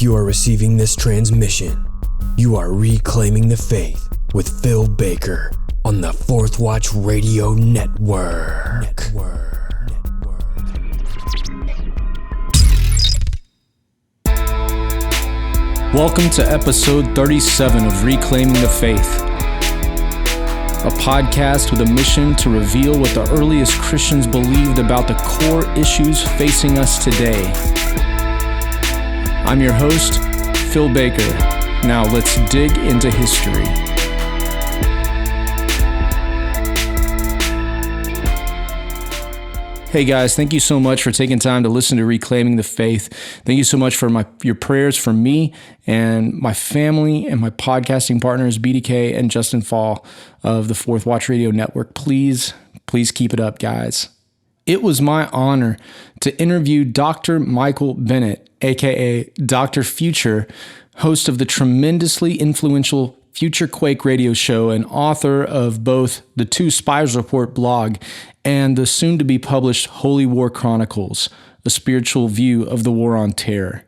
If you are receiving this transmission, you are reclaiming the faith with Phil Baker on the Fourth Watch Radio Network. Welcome to episode 37 of Reclaiming the Faith, a podcast with a mission to reveal what the earliest Christians believed about the core issues facing us today. I'm your host, Phil Baker. Now let's dig into history. Hey guys, thank you so much for taking time to listen to Reclaiming the Faith. Thank you so much for your prayers for me and my family and my podcasting partners, BDK and Justin Fall of the Fourth Watch Radio Network. Please keep it up, guys. It was my honor to interview Dr. Michael Bennet, aka Dr. Future, host of the tremendously influential FutureQuake radio show and author of both the Two Spies Report blog and the soon-to-be published Holy War Chronicles, a spiritual view of the War on Terror.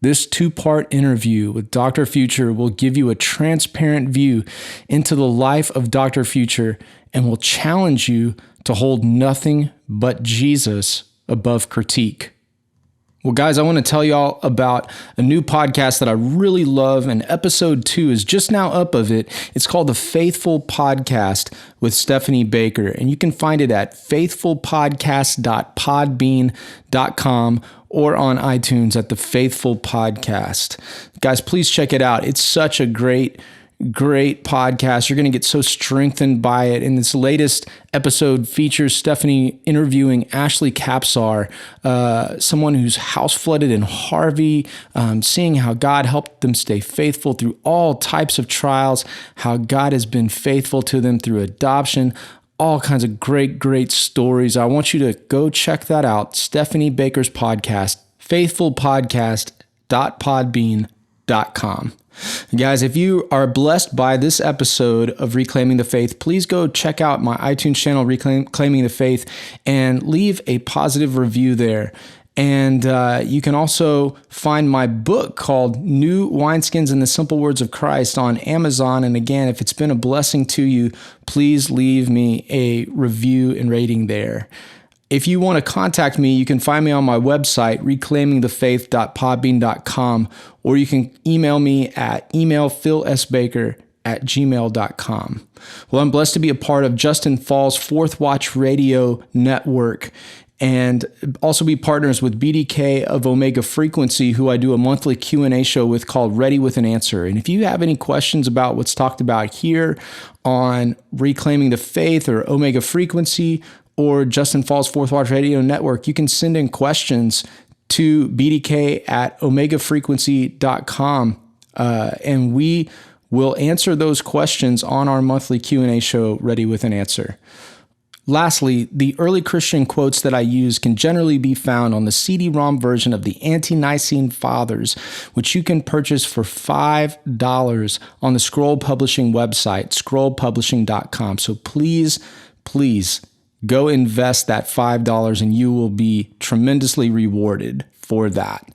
This two-part interview with Dr. Future will give you a transparent view into the life of Dr. Future and will challenge you to hold nothing but Jesus above critique. Well, guys, I want to tell y'all about a new podcast that I really love, and episode 2 is just now up of it. It's called The Faithful Podcast with Stephanie Baker, and you can find it at faithfulpodcast.podbean.com or on iTunes at The Faithful Podcast. Guys, please check it out. It's such a great podcast. You're going to get so strengthened by it. And this latest episode features Stephanie interviewing Ashley Capsar, someone whose house flooded in Harvey, seeing how God helped them stay faithful through all types of trials, how God has been faithful to them through adoption, all kinds of great stories. I want you to go check that out. Stephanie Baker's podcast, faithfulpodcast.podbean.com. Guys, if you are blessed by this episode of Reclaiming the Faith, please go check out my iTunes channel, Reclaiming the Faith, and leave a positive review there. And you can also find my book called New Wineskins and the Simple Words of Christ on Amazon. And again, if it's been a blessing to you, please leave me a review and rating there. If you want to contact me, you can find me on my website, reclaimingthefaith.podbean.com, or you can email me at emailphilsbaker@gmail.com. Well, I'm blessed to be a part of Justin Fall's Fourth Watch Radio Network and also be partners with BDK of Omega Frequency, who I do a monthly Q&A show with called Ready with an Answer. And if you have any questions about what's talked about here on Reclaiming the Faith or Omega Frequency, or Justin Fall's Fourth Watch Radio Network, you can send in questions to BDK at omegafrequency.com, and we will answer those questions on our monthly Q&A show, Ready with an Answer. Lastly, the early Christian quotes that I use can generally be found on the CD-ROM version of the Ante-Nicene Fathers, which you can purchase for $5 on the Scroll Publishing website, scrollpublishing.com. So please, go invest that $5 and you will be tremendously rewarded for that.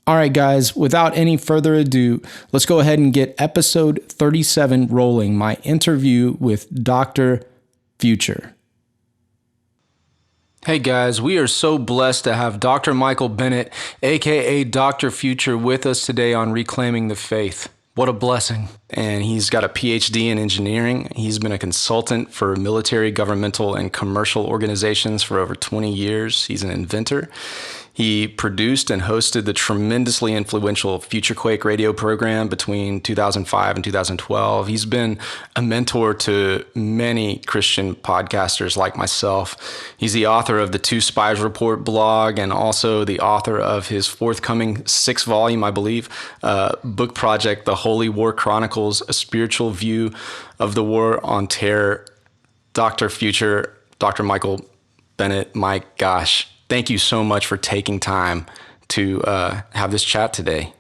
All right, guys, without any further ado, let's go ahead and get episode 37 rolling, my interview with Dr. Future. Hey guys, we are so blessed to have Dr. Michael Bennet, aka Dr. Future, with us today on Reclaiming the Faith. What a blessing. And he's got a PhD in engineering. He's been a consultant for military, governmental, and commercial organizations for over 20 years. He's an inventor. He produced and hosted the tremendously influential FutureQuake radio program between 2005 and 2012. He's been a mentor to many Christian podcasters like myself. He's the author of the Two Spies Report blog and also the author of his forthcoming 6th volume, I believe, book project, The Holy War Chronicles, a spiritual view of the War on Terror. Dr. Future, Dr. Michael Bennet, my gosh. Thank you so much for taking time to have this chat today.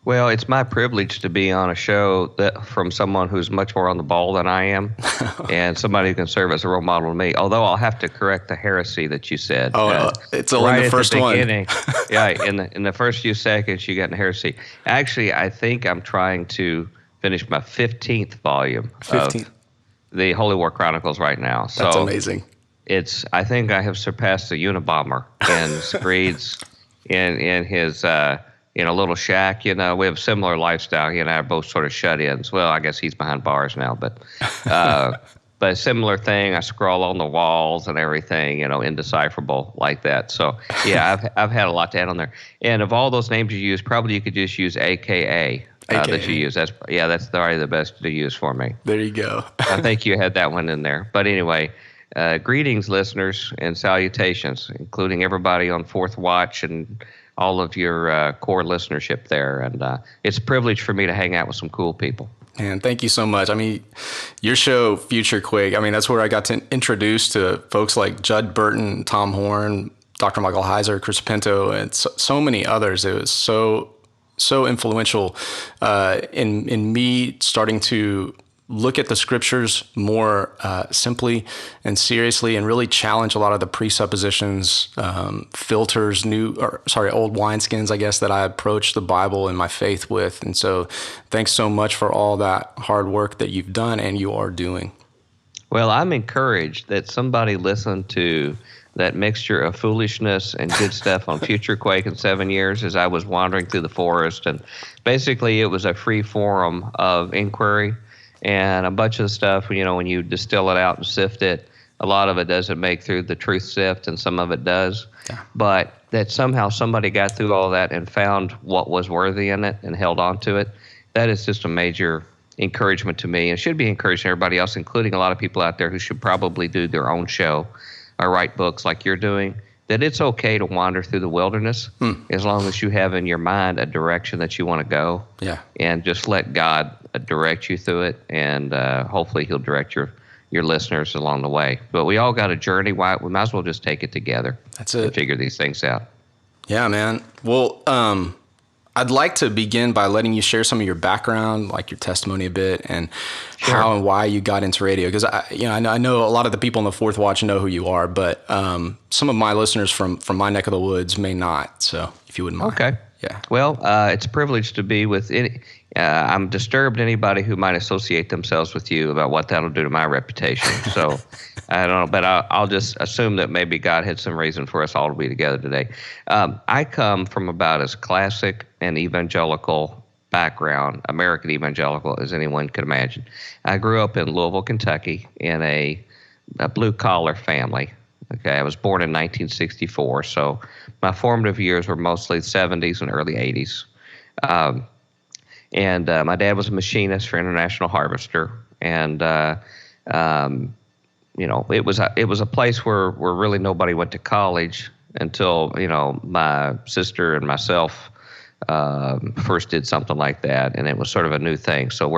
Well, it's my privilege to be on a show that from someone who's much more on the ball than I am, and somebody who can serve as a role model to me. Although I'll have to correct the heresy that you said. It's only right the first at the one. beginning. Yeah, in the first few seconds, you got in heresy. Actually, I think I'm trying to finish my 15th volume 15. of the Holy War Chronicles right now. So That's amazing. I think I have surpassed the Unabomber in Screed's in his little shack. We have similar lifestyle. He and I are both sort of shut-ins. Well, I guess he's behind bars now, but but a similar thing. I scroll on the walls and everything, indecipherable like that. So yeah, I've had a lot to add on there. And of all those names you use, probably you could just use AKA. That you use. That's probably the best to use for me. There you go. I think you had that one in there. But anyway, greetings, listeners, and salutations, including everybody on Fourth Watch and all of your core listenership there. And it's a privilege for me to hang out with some cool people. And thank you so much. I mean, your show, FutureQuake, that's where I got to introduce to folks like Judd Burton, Tom Horn, Dr. Michael Heiser, Chris Pinto, and so many others. It was so influential in me starting to look at the scriptures more simply and seriously, and really challenge a lot of the presuppositions, filters, old wineskins, I guess, that I approach the Bible and my faith with. And so thanks so much for all that hard work that you've done and you are doing. Well, I'm encouraged that somebody listened to that mixture of foolishness and good stuff on FutureQuake in 7 years as I was wandering through the forest. And basically it was a free forum of inquiry, and a bunch of stuff, when you distill it out and sift it, a lot of it doesn't make through the truth sift and some of it does. Yeah. But that somehow somebody got through all that and found what was worthy in it and held on to it. That is just a major encouragement to me, and should be encouraging everybody else, including a lot of people out there who should probably do their own show or write books like you're doing, that it's okay to wander through the wilderness as long as you have in your mind a direction that you want to go. Yeah. And just let God direct you through it, and hopefully he'll direct your listeners along the way. But we all got a journey. We might as well just take it together. That's it. And figure these things out. Yeah, man. Well, I'd like to begin by letting you share some of your background, like your testimony a bit, and how and why you got into radio. Because I know a lot of the people in the Fourth Watch know who you are, but some of my listeners from my neck of the woods may not. So if you wouldn't mind. Okay. Yeah. Well, it's a privilege to be with any. I'm disturbed anybody who might associate themselves with you about what that'll do to my reputation. So I don't know, but I'll just assume that maybe God had some reason for us all to be together today. I come from about as classic and evangelical background, American evangelical, as anyone could imagine. I grew up in Louisville, Kentucky, in a blue-collar family. Okay, I was born in 1964, so my formative years were mostly the 70s and early 80s. And my dad was a machinist for International Harvester, and it was a place where really nobody went to college until my sister and myself first did something like that, and it was sort of a new thing. So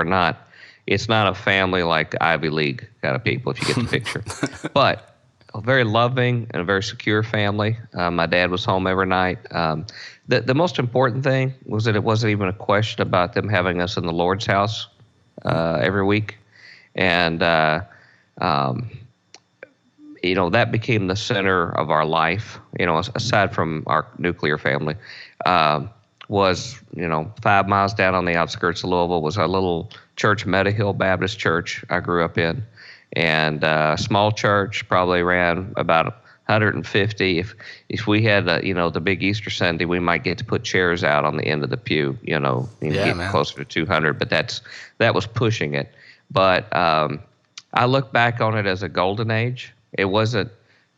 it's not a family like Ivy League kind of people, if you get the picture, but a very loving and a very secure family. My dad was home every night. The most important thing was that it wasn't even a question about them having us in the Lord's house every week. And, that became the center of our life, aside from our nuclear family. Was 5 miles down on the outskirts of Louisville was a little church, Meta Hill Baptist Church I grew up in. And small church, probably ran about 150. If we had the big Easter Sunday, we might get to put chairs out on the end of the pew, get closer to 200. But that was pushing it. But I look back on it as a golden age. It wasn't.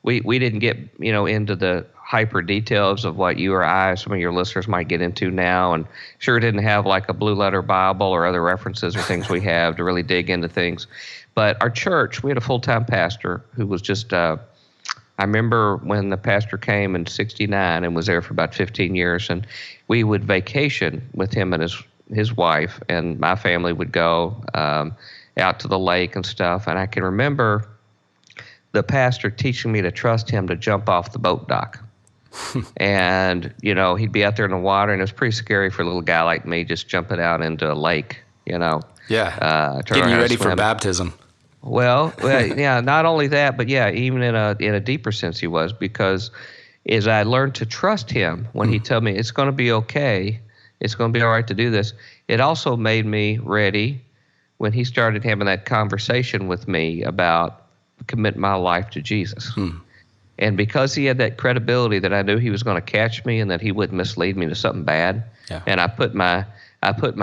We didn't get into the hyper details of what you or I, some of your listeners might get into now, and sure didn't have like a blue letter Bible or other references or things we have to really dig into things. But our church, we had a full-time pastor who was just, I remember when the pastor came in 1969 and was there for about 15 years, and we would vacation with him and his wife, and my family would go out to the lake and stuff. And I can remember the pastor teaching me to trust him to jump off the boat dock. And, he'd be out there in the water, and it was pretty scary for a little guy like me just jumping out into a lake, Yeah. turning Getting you around ready and for swim. baptism. Well, yeah, not only that, but yeah, even in a deeper sense he was, because as I learned to trust him when he told me it's going to be okay, it's going to be all right to do this, it also made me ready when he started having that conversation with me about committing my life to Jesus. And because he had that credibility that I knew he was going to catch me and that he wouldn't mislead me to something bad, and I put my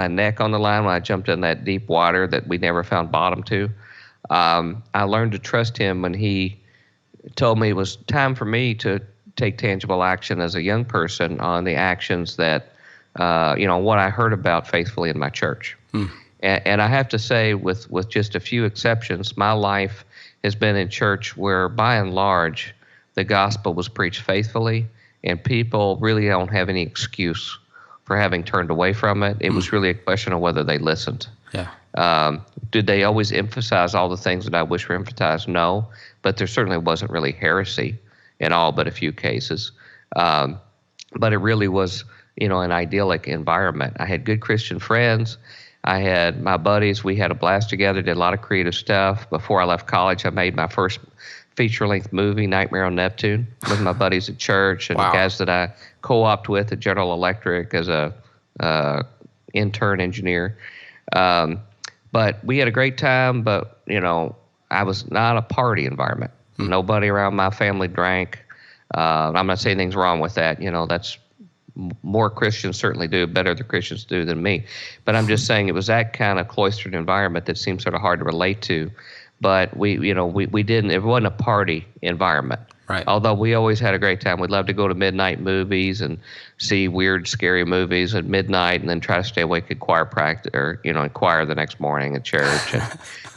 neck on the line when I jumped in that deep water that we never found bottom to. I learned to trust him when he told me it was time for me to take tangible action as a young person on the actions that, what I heard about faithfully in my church. And I have to say, with just a few exceptions, my life has been in church where, by and large, the gospel was preached faithfully, and people really don't have any excuse for having turned away from it. It was really a question of whether they listened. Yeah. Did they always emphasize all the things that I wish were emphasized? No, but there certainly wasn't really heresy in all but a few cases. But it really was, an idyllic environment. I had good Christian friends. I had my buddies. We had a blast together, did a lot of creative stuff. Before I left college, I made my first feature-length movie, Nightmare on Neptune, with my buddies at church and the guys that I co-opted with at General Electric as a intern engineer. But we had a great time, but, I was not a party environment. Nobody around my family drank. I'm not saying anything's wrong with that. That's more Christians certainly do, better the Christians do than me. But I'm just saying it was that kind of cloistered environment that seemed sort of hard to relate to. But we didn't, it wasn't a party environment. Right. Although we always had a great time. We'd love to go to midnight movies and see weird, scary movies at midnight, and then try to stay awake at choir practice, or choir the next morning at church.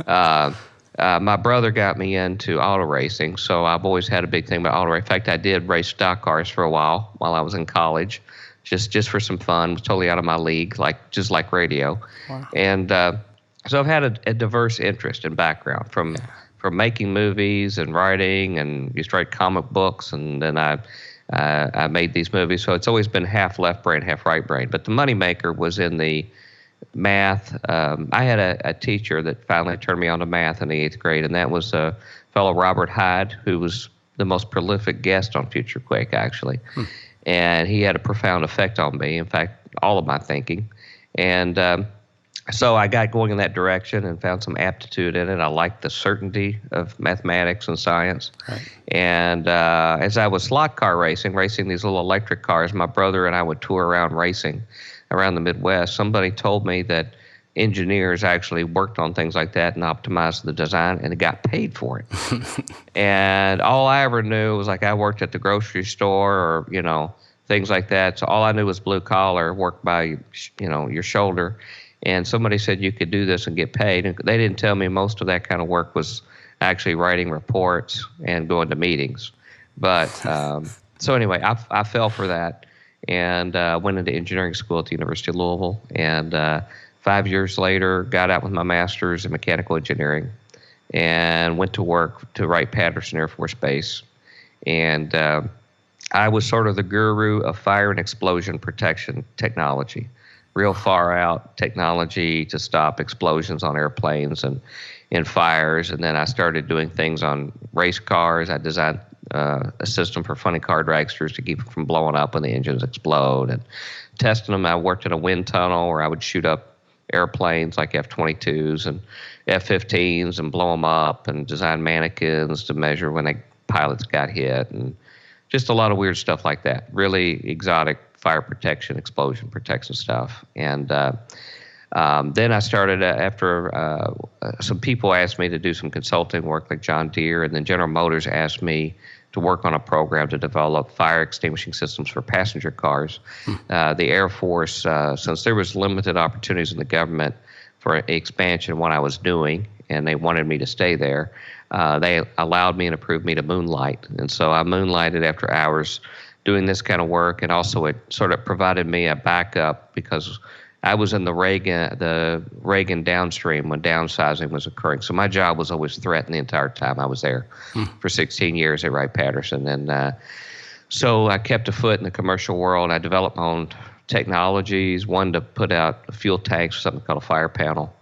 And, my brother got me into auto racing, so I've always had a big thing about auto racing. In fact, I did race stock cars for a while I was in college, just for some fun. It was totally out of my league, just like radio. Wow. And so I've had a diverse interest and background from making movies and writing, and used to write comic books, and then I made these movies. So it's always been half left brain, half right brain. But the moneymaker was in the math. I had a teacher that finally turned me on to math in the 8th grade, and that was a fellow Robert Hyde, who was the most prolific guest on FutureQuake, actually. And he had a profound effect on me, in fact, all of my thinking. And so I got going in that direction and found some aptitude in it. I liked the certainty of mathematics and science. Right. And as I was slot car racing these little electric cars, my brother and I would tour around racing around the Midwest. Somebody told me that engineers actually worked on things like that and optimized the design, and got paid for it. And all I ever knew was, I worked at the grocery store, or things like that. So all I knew was blue collar, work by your shoulder. And somebody said you could do this and get paid, and they didn't tell me most of that kind of work was actually writing reports and going to meetings. But so anyway, I fell for that, and went into engineering school at the University of Louisville, and 5 years later got out with my master's in mechanical engineering, and went to work to Wright-Patterson Air Force Base. And I was sort of the guru of fire and explosion protection technology, real far out technology to stop explosions on airplanes and in fires. And then I started doing things on race cars. I designed a system for funny car dragsters to keep them from blowing up when the engines explode, and testing them. I worked in a wind tunnel where I would shoot up airplanes like F-22s and F-15s and blow them up, and design mannequins to measure when pilots got hit, and just a lot of weird stuff like that. Really exotic fire protection, explosion protection stuff. And then I started, after some people asked me to do some consulting work like John Deere, and then General Motors asked me to work on a program to develop fire extinguishing systems for passenger cars. The Air Force, since there was limited opportunities in the government for expansion of what I was doing, and they wanted me to stay there, they allowed me and approved me to moonlight. And so I moonlighted after hours doing this kind of work, and also it sort of provided me a backup because I was in the Reagan downstream when downsizing was occurring. So my job was always threatened the entire time I was there for 16 years at Wright-Patterson. And So I kept a foot in the commercial world. I developed my own technologies, one to put out fuel tanks, something called a fire panel,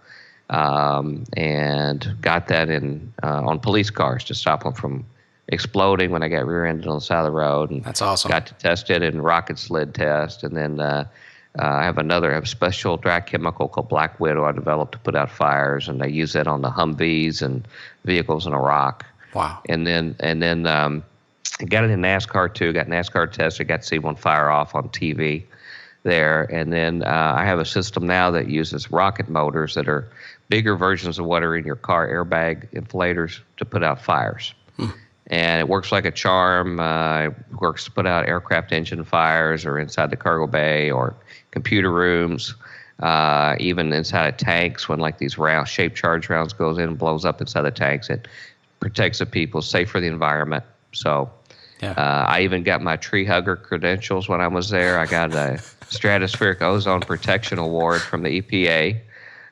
and got that in on police cars to stop them from exploding when I got rear-ended on the side of the road. And that's awesome. Got to test it in rocket sled test, and then I have a special dry chemical called Black Widow I developed to put out fires, and I use that on the Humvees and vehicles in Iraq. Wow. And then I got it in NASCAR too. Got NASCAR tested. Got to see one fire off on TV there. And then I have a system now that uses rocket motors that are bigger versions of what are in your car airbag inflators to put out fires. And it works like a charm. It works to put out aircraft engine fires or inside the cargo bay or computer rooms, even inside of tanks when like these round shaped charge rounds goes in and blows up inside the tanks. It protects the people, safe for the environment. So I even got my tree hugger credentials when I was there. I got a stratospheric ozone protection award from the EPA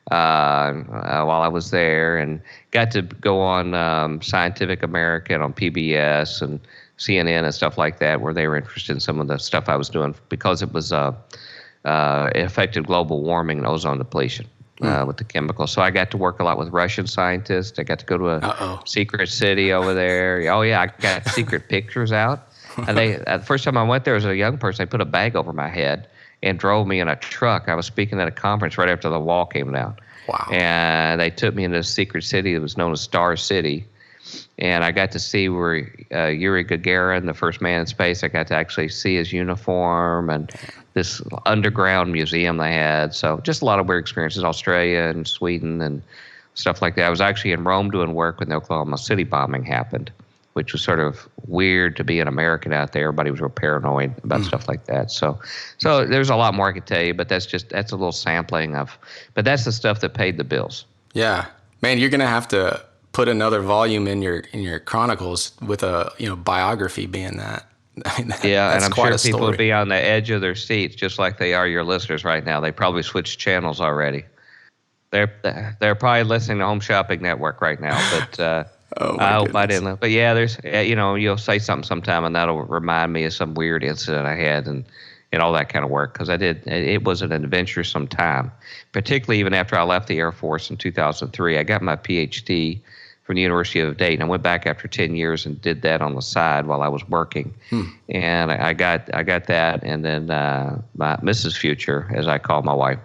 while I was there, and got to go on Scientific American on PBS and CNN and stuff like that, where they were interested in some of the stuff I was doing because it was it affected global warming and ozone depletion. With the chemicals. So I got to work a lot with Russian scientists. I got to go to a secret city over there. Oh, yeah, I got secret pictures out. And the first time I went there as a young person, they put a bag over my head and drove me in a truck. I was speaking at a conference right after the wall came down. Wow. And they took me into a secret city that was known as Star City. And I got to see where Yuri Gagarin, the first man in space, I got to actually see his uniform and this underground museum they had. So just a lot of weird experiences, Australia and Sweden and stuff like that. I was actually in Rome doing work when the Oklahoma City bombing happened, which was sort of weird to be an American out there. Everybody was real paranoid about stuff like that. So there's a lot more I could tell you, but that's a little sampling of, but that's the stuff that paid the bills. Yeah, man, you're going to have to put another volume in your chronicles with a biography being that. I mean, and I'm sure people would be on the edge of their seats just like they are your listeners right now. They probably switched channels already. They're probably listening to Home Shopping Network right now, but I hope I didn't. But yeah, there's you'll say something sometime and that'll remind me of some weird incident I had and all that kind of work, because it was an adventuresome time, particularly even after I left the Air Force in 2003. I got my PhD from the University of Dayton. I went back after 10 years and did that on the side while I was working. And I got that, and then my Mrs. Future, as I call my wife,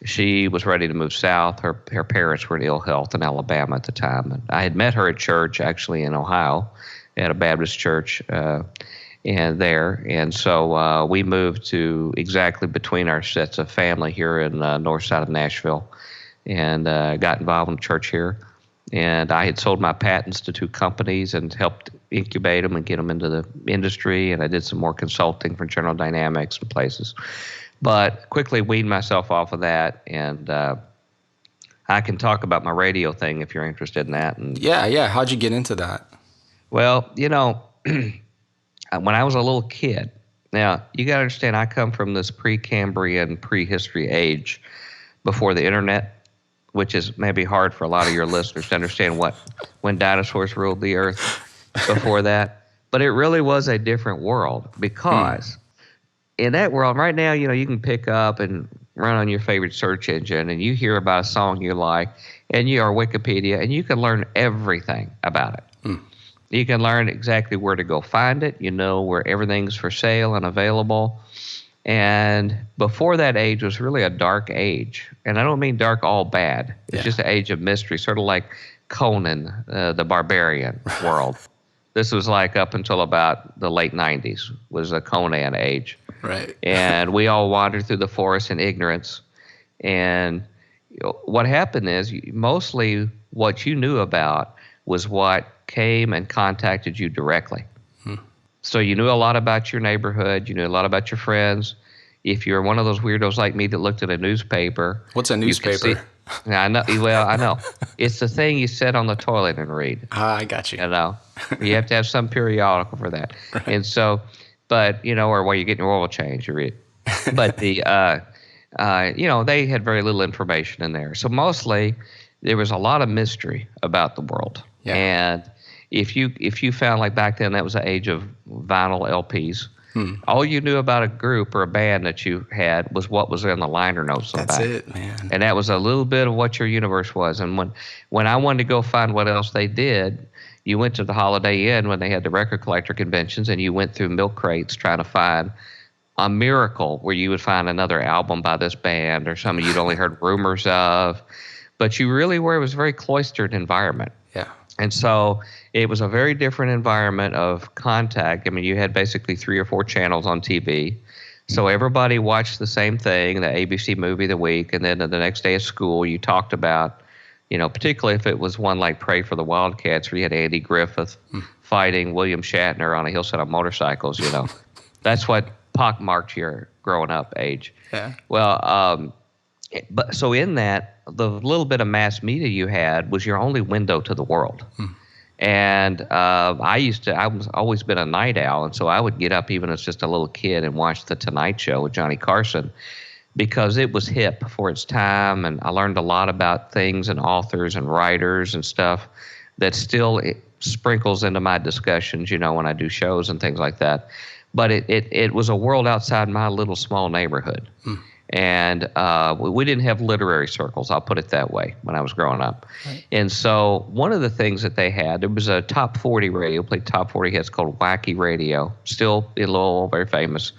she was ready to move south. Her parents were in ill health in Alabama at the time. And I had met her at church, actually in Ohio, at a Baptist church and there. And so we moved to exactly between our sets of family here in north side of Nashville, and got involved in the church here. And I had sold my patents to 2 companies and helped incubate them and get them into the industry. And I did some more consulting for General Dynamics and places. But quickly weaned myself off of that. And I can talk about my radio thing if you're interested in that. And yeah. How'd you get into that? Well, when I was a little kid, now you got to understand, I come from this pre-Cambrian, prehistory age before the internet, which is maybe hard for a lot of your listeners to understand when dinosaurs ruled the earth before that. But it really was a different world, because in that world right now, you can pick up and run on your favorite search engine and you hear about a song you like and you are Wikipedia and you can learn everything about it. You can learn exactly where to go find it. Where everything's for sale and available. And before that age was really a dark age. And I don't mean dark all bad. It's just an age of mystery, sort of like Conan, the barbarian world. This was like up until about the late 90s was a Conan age. Right. And we all wandered through the forest in ignorance. And what happened is mostly what you knew about was what came and contacted you directly. So you knew a lot about your neighborhood. You knew a lot about your friends. If you're one of those weirdos like me that looked at a newspaper. What's a newspaper? I know. Well, I know. It's the thing you sit on the toilet and read. I got you. You have to have some periodical for that. Right. And so, but, or while you're getting your oil change, you read. But they had very little information in there. So mostly there was a lot of mystery about the world. Yeah. if you found, like back then, that was the age of vinyl LPs. All you knew about a group or a band that you had was what was in the liner notes on the back. That's it, man. And that was a little bit of what your universe was. And when I wanted to go find what else they did, you went to the Holiday Inn when they had the record collector conventions, and you went through milk crates trying to find a miracle where you would find another album by this band or something you'd only heard rumors of. But you really were, it was a very cloistered environment. Yeah. And so it was a very different environment of contact. I mean, you had basically 3 or 4 channels on TV. So everybody watched the same thing, the ABC movie of the week, and then the next day at school you talked about, particularly if it was one like Pray for the Wildcats where you had Andy Griffith fighting William Shatner on a hillside on motorcycles, That's what pockmarked your growing up age. Yeah. Well, but so in that, the little bit of mass media you had was your only window to the world. And I was always been a night owl, and so I would get up even as just a little kid and watch The Tonight Show with Johnny Carson because it was hip for its time, and I learned a lot about things and authors and writers and stuff that still sprinkles into my discussions, when I do shows and things like that. But it was a world outside my little small neighborhood. And we didn't have literary circles, I'll put it that way, when I was growing up. Right. And so one of the things that they had, there was a top 40 radio, played top 40 hits called Wacky Radio, still in Louisville, very famous.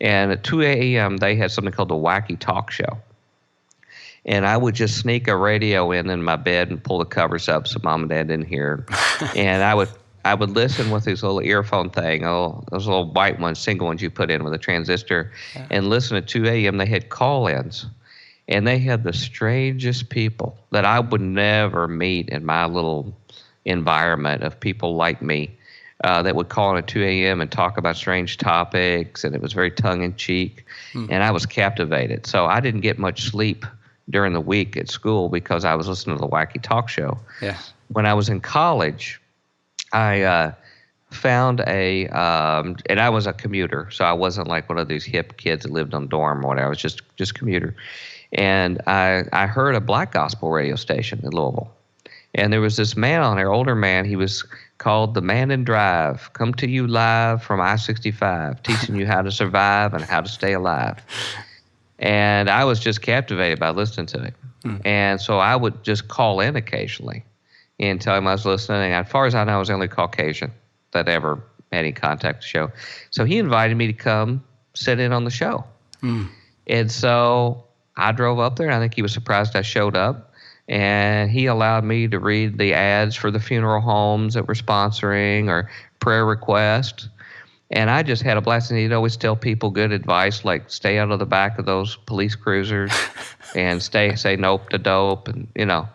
And at 2 a.m., they had something called the Wacky Talk Show. And I would just sneak a radio in my bed and pull the covers up so Mom and Dad didn't hear. And I would listen with this little earphone thing, those little white ones, single ones you put in with a transistor, and listen at 2 a.m. They had call-ins, and they had the strangest people that I would never meet in my little environment of people like me that would call in at 2 a.m. and talk about strange topics, and it was very tongue-in-cheek, and I was captivated. So I didn't get much sleep during the week at school because I was listening to the Wacky Talk Show. Yeah. When I was in college, I found and I was a commuter, so I wasn't like one of these hip kids that lived on dorm or whatever. I was just commuter. And I heard a black gospel radio station in Louisville. And there was this man on there, older man. He was called The Man in Drive, come to you live from I-65, teaching you how to survive and how to stay alive. And I was just captivated by listening to him. And so I would just call in occasionally and tell him I was listening. And as far as I know, I was the only Caucasian that ever had any contact with the show. So he invited me to come sit in on the show. And so I drove up there, and I think he was surprised I showed up. And he allowed me to read the ads for the funeral homes that were sponsoring or prayer requests. And I just had a blast. And he'd always tell people good advice, like stay out of the back of those police cruisers and say nope to dope, and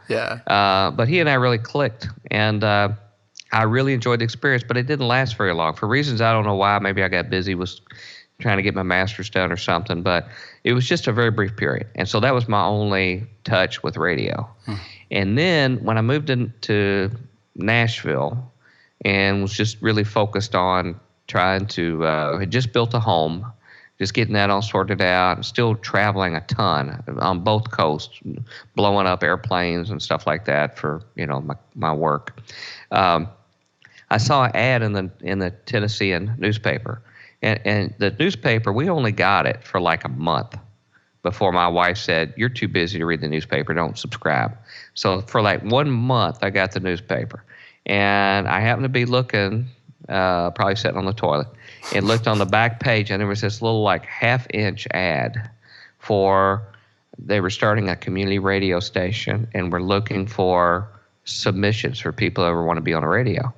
Yeah. But he and I really clicked, and I really enjoyed the experience. But it didn't last very long for reasons I don't know why. Maybe I got busy with trying to get my master's done or something. But it was just a very brief period, and so that was my only touch with radio. And then when I moved into Nashville, and was just really focused on trying to had just built a home, just getting that all sorted out, still traveling a ton on both coasts, blowing up airplanes and stuff like that for my work. I saw an ad in the Tennessean newspaper, and the newspaper, we only got it for like a month before my wife said, "You're too busy to read the newspaper, don't subscribe." So for like 1 month, I got the newspaper, and I happened to be looking. Probably sitting on the toilet, and looked on the back page, and there was this little like half-inch ad they were starting a community radio station, and were looking for submissions for people who ever want to be on a radio.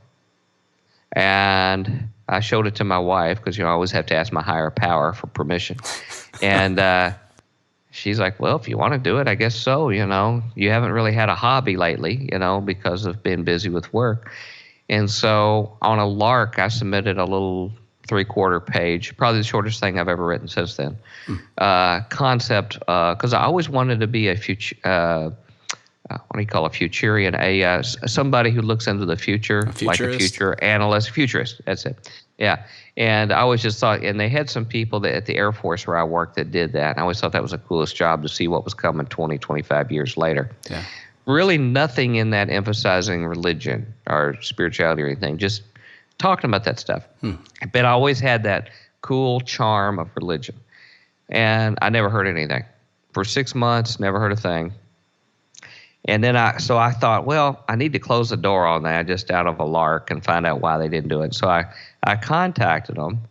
And I showed it to my wife because I always have to ask my higher power for permission. And she's like, "Well, if you want to do it, I guess so. You haven't really had a hobby lately, because of being busy with work." And so on a lark, I submitted a little 3/4 page, probably the shortest thing I've ever written since then, concept, because I always wanted to be a Futurian, somebody who looks into the future, like a future analyst, futurist, that's it. Yeah. And I always just thought, and they had some people at the Air Force where I worked that did that, and I always thought that was the coolest job to see what was coming 20, 25 years later. Yeah. really nothing in that emphasizing religion or spirituality or anything, just talking about that stuff. But I always had that cool charm of religion. And I never heard anything. For 6 months, never heard a thing. And then I thought, well, I need to close the door on that just out of a lark and find out why they didn't do it. So I contacted them,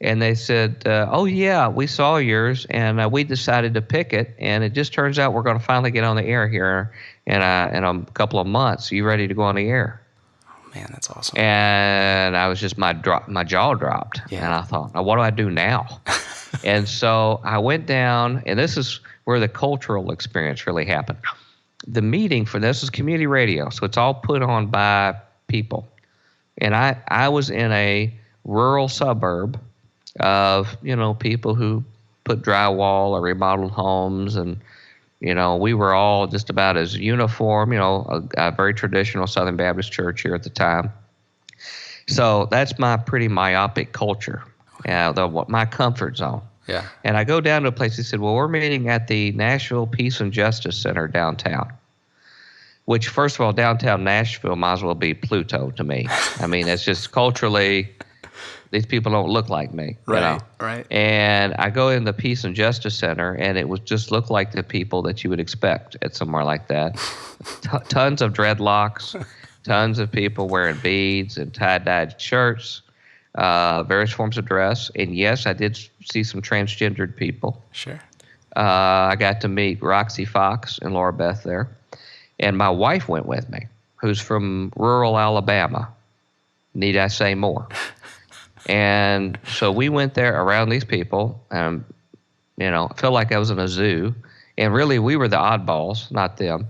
and they said, oh, yeah, we saw yours, and we decided to pick it, and it just turns out we're going to finally get on the air here in a couple of months. Are you ready to go on the air? Oh, man, that's awesome. And I was just, my jaw dropped. Yeah. And I thought, now, what do I do now? And so I went down, and this is where the cultural experience really happened. The meeting for this is community radio, so it's all put on by people. And I was in a rural suburb of, people who put drywall or remodeled homes, and, we were all just about as uniform, a very traditional Southern Baptist church here at the time. So that's my pretty myopic culture, my comfort zone. Yeah. And I go down to a place, he said, well, we're meeting at the Nashville Peace and Justice Center downtown, which, first of all, downtown Nashville might as well be Pluto to me. I mean, it's just culturally, these people don't look like me. Right, right. And I go in the Peace and Justice Center, and it would just look like the people that you would expect at somewhere like that. Tons of dreadlocks, tons of people wearing beads and tie-dyed shirts. Various forms of dress. And yes, I did see some transgendered people. Sure. I got to meet Roxy Fox and Laura Beth there. And my wife went with me, who's from rural Alabama. Need I say more? And so we went there around these people. I felt like I was in a zoo. And really, we were the oddballs, not them.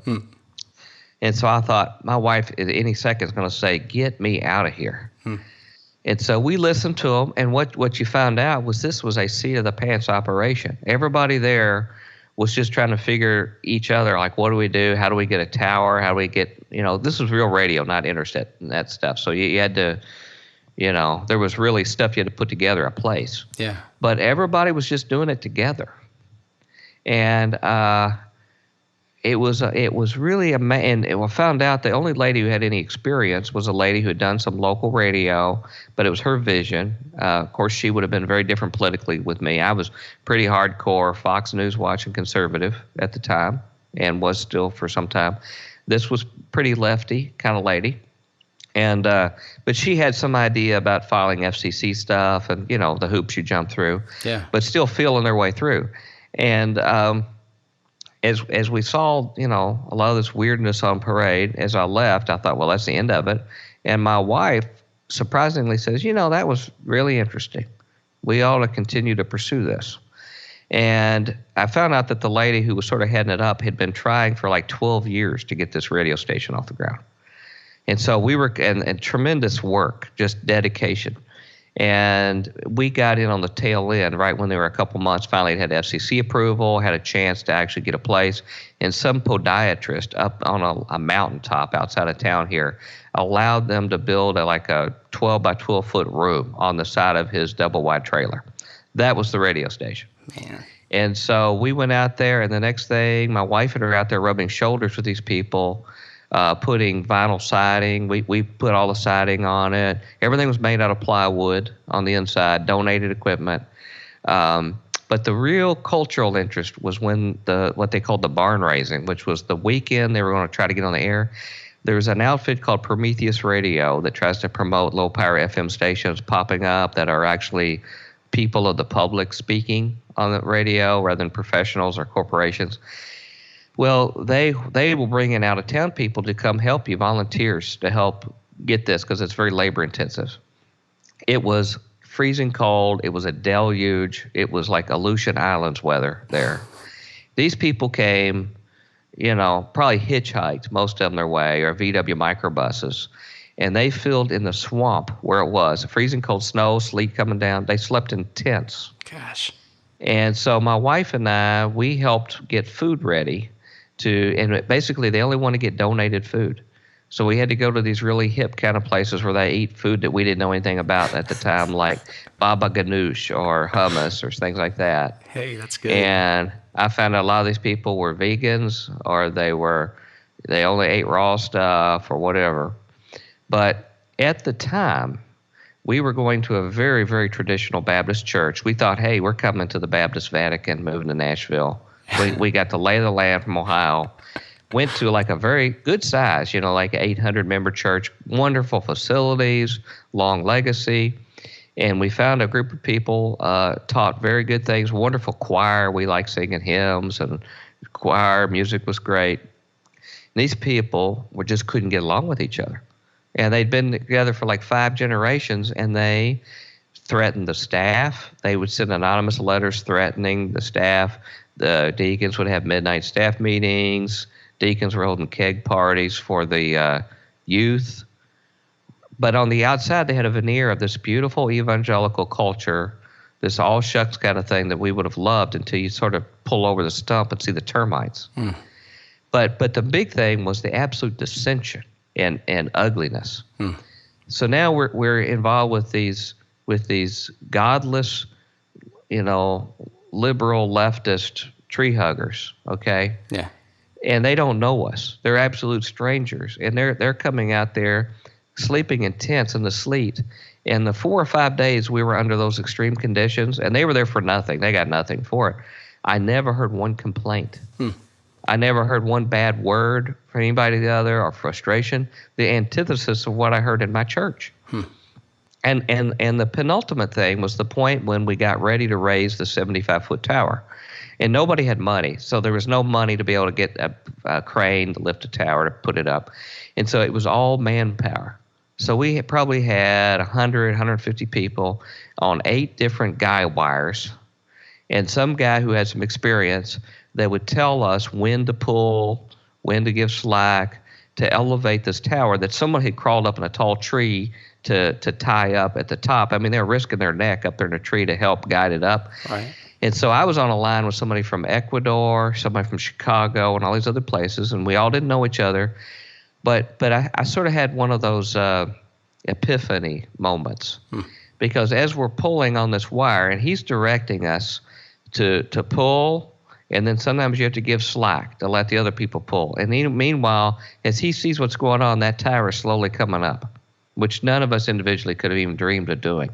And so I thought, my wife at any second is going to say, get me out of here. And so we listened to them, and what you found out was this was a seat-of-the-pants operation. Everybody there was just trying to figure each other, like, what do we do? How do we get a tower? How do we get, this was real radio, not internet and that stuff. So you had to, there was really stuff you had to put together a place. Yeah. But everybody was just doing it together. And it was really and I found out the only lady who had any experience was a lady who had done some local radio, but it was her vision. Of course, she would have been very different politically with me. I was pretty hardcore Fox News watching conservative at the time, and was still for some time. This was pretty lefty kind of lady, and but she had some idea about filing FCC stuff and the hoops you jump through. Yeah. But still feeling their way through, and. As we saw, a lot of this weirdness on parade, as I left, I thought, well, that's the end of it. And my wife surprisingly says, that was really interesting. We ought to continue to pursue this. And I found out that the lady who was sort of heading it up had been trying for like 12 years to get this radio station off the ground. And so we were, and tremendous work, just dedication. And we got in on the tail end, right when they were a couple months. Finally, it had FCC approval, had a chance to actually get a place. And some podiatrist up on a mountaintop outside of town here allowed them to build a 12 by 12 foot room on the side of his double wide trailer. That was the radio station. Man. And so we went out there, and the next thing, my wife and her out there rubbing shoulders with these people. Putting vinyl siding. We put all the siding on it. Everything was made out of plywood on the inside, donated equipment. But the real cultural interest was when what they called the barn raising, which was the weekend they were going to try to get on the air. There's an outfit called Prometheus Radio that tries to promote low-power FM stations popping up that are actually people of the public speaking on the radio rather than professionals or corporations. Well, they will bring in out-of-town people to come help you, volunteers to help get this because it's very labor-intensive. It was freezing cold. It was a deluge. It was like Aleutian Islands weather there. These people came, probably hitchhiked, most of them their way, or VW microbuses, and they filled in the swamp where it was. Freezing cold snow, sleet coming down. They slept in tents. Gosh. And so my wife and I, we helped get food ready. And basically they only want to get donated food. So we had to go to these really hip kind of places where they eat food that we didn't know anything about at the time, like baba ganoush or hummus or things like that. Hey, that's good. And I found out a lot of these people were vegans or they were They only ate raw stuff or whatever. But at the time, we were going to a very, very traditional Baptist church. We thought, hey, we're coming to the Baptist Vatican, moving to Nashville. We got the lay of the land from Ohio. Went to like a very good size, like 800-member church, wonderful facilities, long legacy. And we found a group of people, taught very good things, wonderful choir. We liked singing hymns, and choir music was great. And these people just couldn't get along with each other. And they'd been together for like 5 generations, and they threatened the staff. They would send anonymous letters threatening the staff. The deacons would have midnight staff meetings. Deacons were holding keg parties for the youth. But on the outside, they had a veneer of this beautiful evangelical culture, this all shucks kind of thing that we would have loved until you sort of pull over the stump and see the termites. But the big thing was the absolute dissension and ugliness. So now we're involved with these godless, liberal leftist tree huggers. Okay. Yeah. And they don't know us. They're absolute strangers, and they're coming out there, sleeping in tents in the sleet. And the 4 or 5 days we were under those extreme conditions, and they were there for nothing. They got nothing for it. I never heard one complaint. I never heard one bad word from anybody or the other, or frustration. The antithesis of what I heard in my church. And the penultimate thing was the point when we got ready to raise the 75-foot tower. And nobody had money, so there was no money to be able to get a crane to lift a tower to put it up. And so it was all manpower. So we probably had 100, 150 people on 8 different guy wires, and some guy who had some experience that would tell us when to pull, when to give slack, to elevate this tower that someone had crawled up in a tall tree to tie up at the top. I mean, they were risking their neck up there in a tree to help guide it up. Right. And so I was on a line with somebody from Ecuador, somebody from Chicago, and all these other places, and we all didn't know each other. But I sort of had one of those epiphany moments, because as we're pulling on this wire, and he's directing us to pull, and then sometimes you have to give slack to let the other people pull. And meanwhile, as he sees what's going on, that tower is slowly coming up, which none of us individually could have even dreamed of doing.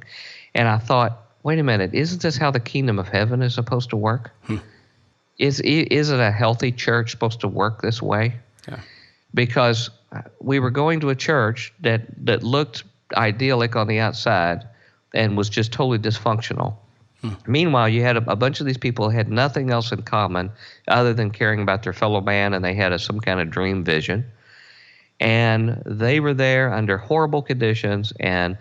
And I thought, wait a minute, isn't this how the kingdom of heaven is supposed to work? Isn't a healthy church supposed to work this way? Yeah. Because we were going to a church that looked idyllic on the outside and was just totally dysfunctional. Meanwhile, you had a bunch of these people who had nothing else in common other than caring about their fellow man, and they had some kind of dream vision. And they were there under horrible conditions, and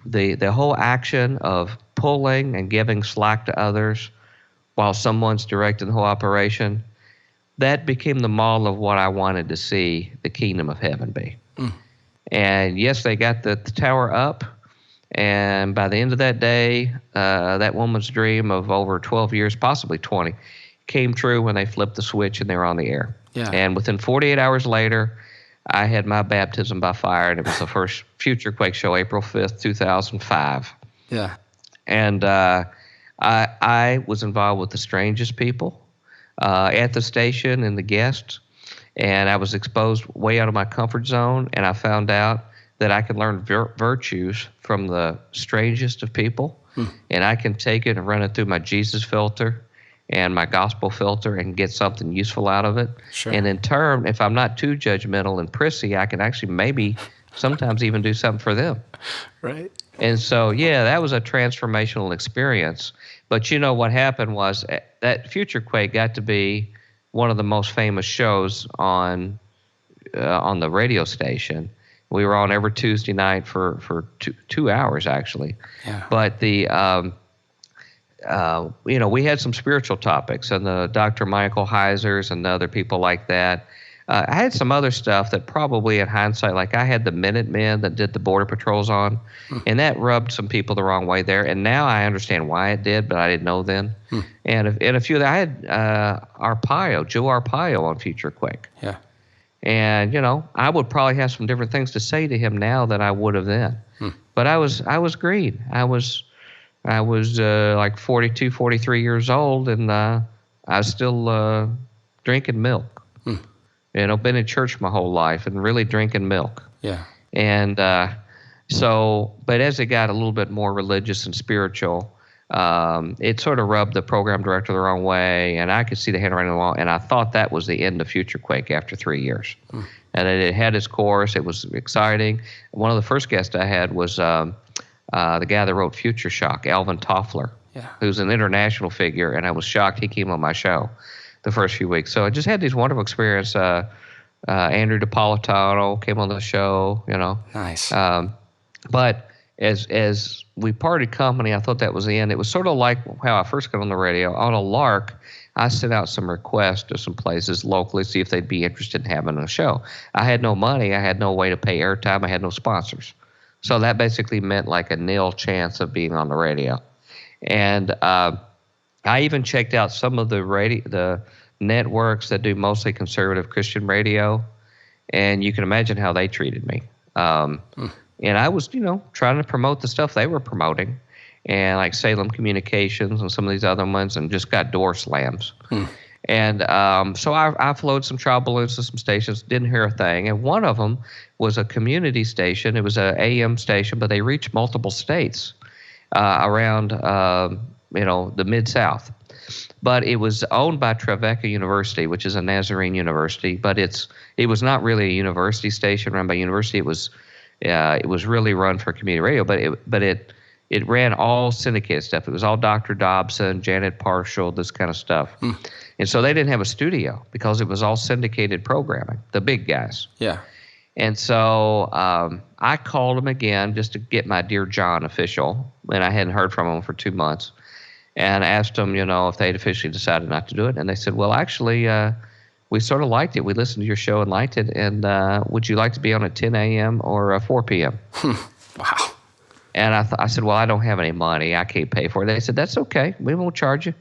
the whole action of pulling and giving slack to others while someone's directing the whole operation, that became the model of what I wanted to see the kingdom of heaven be. And yes, they got the tower up, and by the end of that day, that woman's dream of over 12 years, possibly 20, came true when they flipped the switch and they were on the air. Yeah. And within 48 hours later, I had my baptism by fire, and it was the first FutureQuake show, April 5th, 2005. Yeah. And I was involved with the strangest people at the station and the guests, and I was exposed way out of my comfort zone, and I found out that I can learn virtues from the strangest of people, and I can take it and run it through my Jesus filter and my gospel filter and get something useful out of it. Sure. And in turn, if I'm not too judgmental and prissy, I can actually maybe sometimes even do something for them. Right. And so, yeah, that was a transformational experience. But you know what happened was that FutureQuake got to be one of the most famous shows on the radio station. We were on every Tuesday night for 2 hours, actually. Yeah. But we had some spiritual topics, and the Dr. Michael Heisers and other people like that. I had some other stuff that probably in hindsight, like I had the Minutemen that did the border patrols on, and that rubbed some people the wrong way there. And now I understand why it did, but I didn't know then. And a few that I had Joe Arpaio on FutureQuake. Yeah. And, I would probably have some different things to say to him now than I would have then. But I was green. I was like 42, 43 years old, and I was still drinking milk. been in church my whole life and really drinking milk. Yeah. And but as it got a little bit more religious and spiritual, it sort of rubbed the program director the wrong way, and I could see the handwriting on the wall, and I thought that was the end of FutureQuake after 3 years. And it had its course. It was exciting. One of the first guests I had was the guy that wrote Future Shock, Alvin Toffler, who's an international figure, and I was shocked he came on my show the first few weeks. So I just had these wonderful experiences. Andrew DiPolitano came on the show, Nice. But as we parted company, I thought that was the end. It was sort of like how I first got on the radio. On a lark, I sent out some requests to some places locally, see if they'd be interested in having a show. I had no money. I had no way to pay airtime. I had no sponsors. So that basically meant like a nil chance of being on the radio. And I even checked out some of the networks that do mostly conservative Christian radio, and you can imagine how they treated me. And I was, trying to promote the stuff they were promoting, and like Salem Communications and some of these other ones, and just got door slams. And so I flew some trial balloons to some stations, didn't hear a thing. And one of them was a community station. It was an AM station, but they reached multiple states around, the Mid-South. But it was owned by Trevecca University, which is a Nazarene university. But it was not really a university station run by university. It was really run for community radio. But it ran all syndicated stuff. It was all Dr. Dobson, Janet Parshall, this kind of stuff. And so they didn't have a studio because it was all syndicated programming, the big guys. Yeah. And so I called them again just to get my Dear John official, and I hadn't heard from them for 2 months, and asked them, if they'd officially decided not to do it. And they said, well, actually, we sort of liked it. We listened to your show and liked it, and would you like to be on at 10 a.m. or 4 p.m.? Wow. And I said, well, I don't have any money. I can't pay for it. They said, that's okay. We won't charge you.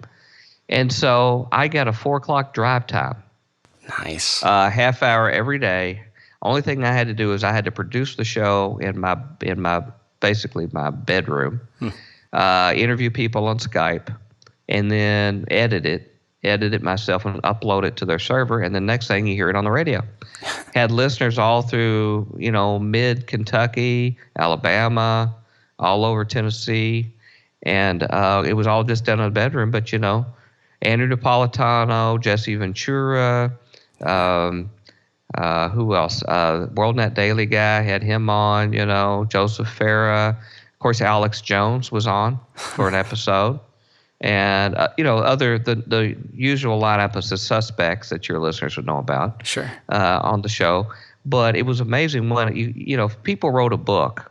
And so I got a 4 o'clock drive time. Nice. Half hour every day. Only thing I had to do is I had to produce the show in my basically my bedroom, interview people on Skype, and then edit it myself and upload it to their server. And the next thing you hear it on the radio. Had listeners all through, mid Kentucky, Alabama, all over Tennessee, and it was all just done in a bedroom. But Andrew DiPolitano, Jesse Ventura, who else? WorldNet Daily guy, had him on. Joseph Farah, of course. Alex Jones was on for an episode, and the usual lineup of the suspects that your listeners would know about. Sure. On the show, but it was amazing when if people wrote a book.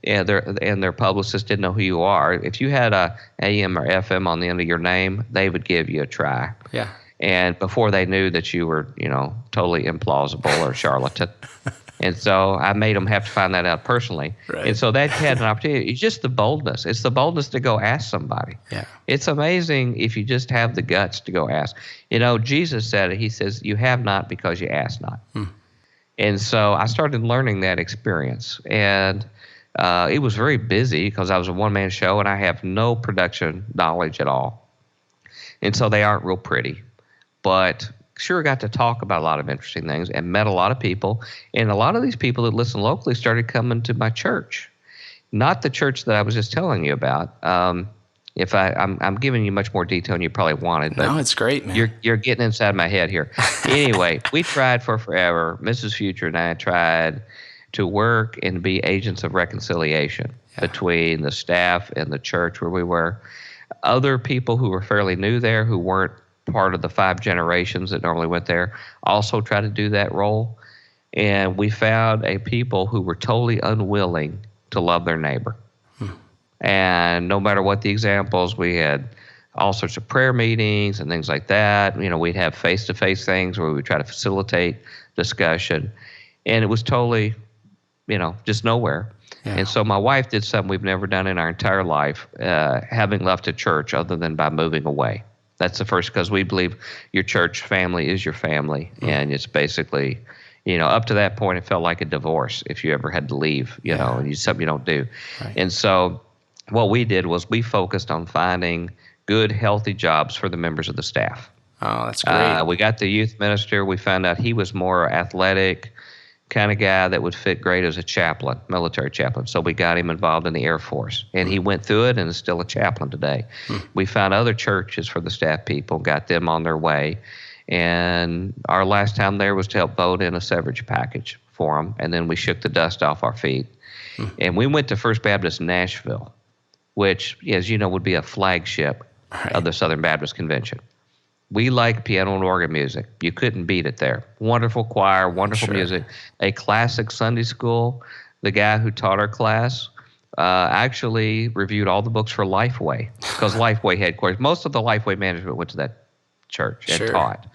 And their publicist didn't know who you are. If you had a AM or FM on the end of your name, they would give you a try. Yeah. And before they knew that you were, totally implausible or charlatan. And so I made them have to find that out personally. Right. And so that had an opportunity. It's just the boldness. It's the boldness to go ask somebody. Yeah. It's amazing if you just have the guts to go ask. Jesus said it. He says, you have not because you ask not. And so I started learning that experience. And it was very busy because I was a one-man show and I have no production knowledge at all. And so they aren't real pretty. But sure got to talk about a lot of interesting things and met a lot of people. And a lot of these people that listen locally started coming to my church. Not the church that I was just telling you about. I'm giving you much more detail than you probably wanted. But no, it's great, man. You're getting inside my head here. Anyway, we tried for forever. Mrs. Future and I tried to work and be agents of reconciliation between the staff and the church where we were. Other people who were fairly new there, who weren't part of the 5 generations that normally went there, also tried to do that role. And we found a people who were totally unwilling to love their neighbor. And no matter what the examples, we had all sorts of prayer meetings and things like that. We'd have face-to-face things where we would try to facilitate discussion. And it was totally just nowhere. Yeah. And so my wife did something we've never done in our entire life, having left a church other than by moving away. That's the first, because we believe your church family is your family. And it's basically, up to that point, it felt like a divorce if you ever had to leave, and it's something you don't do. Right. And so what we did was we focused on finding good, healthy jobs for the members of the staff. Oh, that's great. We got the youth minister. We found out he was more athletic kind of guy that would fit great as a chaplain, military chaplain. So we got him involved in the Air Force, and he went through it and is still a chaplain today. We found other churches for the staff people, got them on their way. And our last time there was to help vote in a severance package for them, and then we shook the dust off our feet. And we went to First Baptist Nashville, which, as you know, would be a flagship of the Southern Baptist Convention. We like piano and organ music. You couldn't beat it there. Wonderful choir, wonderful music, a classic Sunday school. The guy who taught our class actually reviewed all the books for Lifeway, because Lifeway headquarters, most of the Lifeway management went to that church and taught.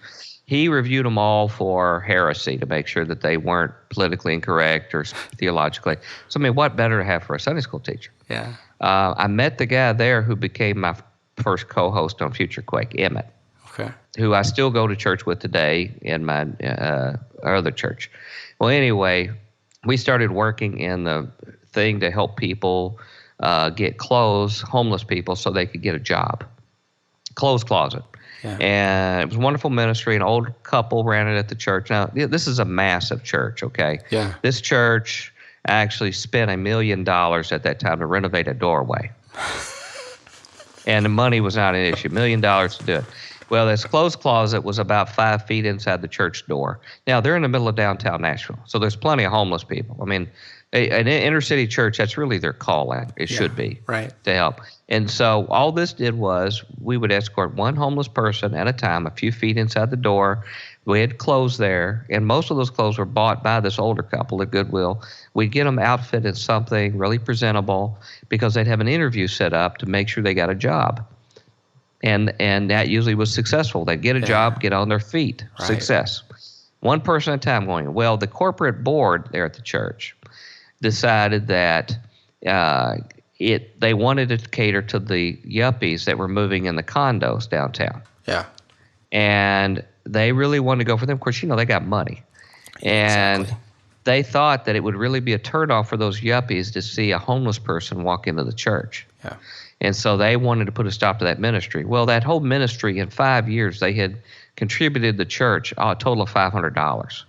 He reviewed them all for heresy to make sure that they weren't politically incorrect or theologically. So, I mean, what better to have for a Sunday school teacher? Yeah. I met the guy there who became my first co-host on FutureQuake, Emmett, who I still go to church with today in my other church. Well, anyway, we started working in the thing to help people get clothes, homeless people, so they could get a job. Clothes closet. Yeah. And it was a wonderful ministry. An old couple ran it at the church. Now, this is a massive church, okay? Yeah. This church actually spent $1 million at that time to renovate a doorway. And the money was not an issue. $1 million to do it. Well, this clothes closet was about 5 feet inside the church door. Now, they're in the middle of downtown Nashville, so there's plenty of homeless people. I mean, an inner city church, that's really their calling. It should be, to help. And so all this did was we would escort one homeless person at a time, a few feet inside the door. We had clothes there, and most of those clothes were bought by this older couple at Goodwill. We'd get them outfitted in something really presentable because they'd have an interview set up to make sure they got a job. And that usually was successful. They'd get a job, get on their feet, success. One person at a time going. Well, the corporate board there at the church decided that they wanted to cater to the yuppies that were moving in the condos downtown. Yeah. And they really wanted to go for them. Of course, you know, they got money. And they thought that it would really be a turnoff for those yuppies to see a homeless person walk into the church. Yeah. And so they wanted to put a stop to that ministry. Well, that whole ministry, in 5 years, they had contributed the church a total of $500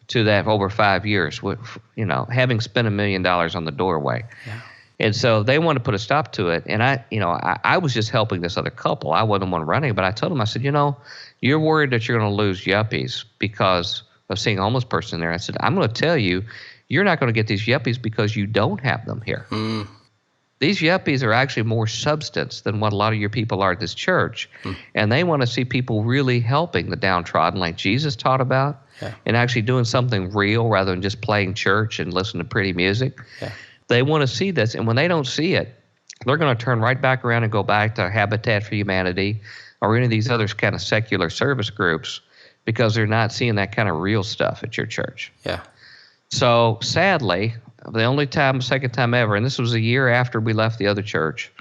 to that over 5 years, with, you know, having spent $1 million on the doorway. Yeah. And so they wanted to put a stop to it. And I was just helping this other couple. I wasn't the one running, but I told them, I said, you know, you're worried that you're going to lose yuppies because of seeing a homeless person there. I said, I'm going to tell you, you're not going to get these yuppies because you don't have them here. Mm. These yuppies are actually more substance than what a lot of your people are at this church. Mm. And they want to see people really helping the downtrodden like Jesus taught about, and actually doing something real rather than just playing church and listening to pretty music. Yeah. They want to see this. And when they don't see it, they're going to turn right back around and go back to Habitat for Humanity or any of these other kind of secular service groups because they're not seeing that kind of real stuff at your church. Yeah. So sadly, the second time ever, and this was a year after we left the other church,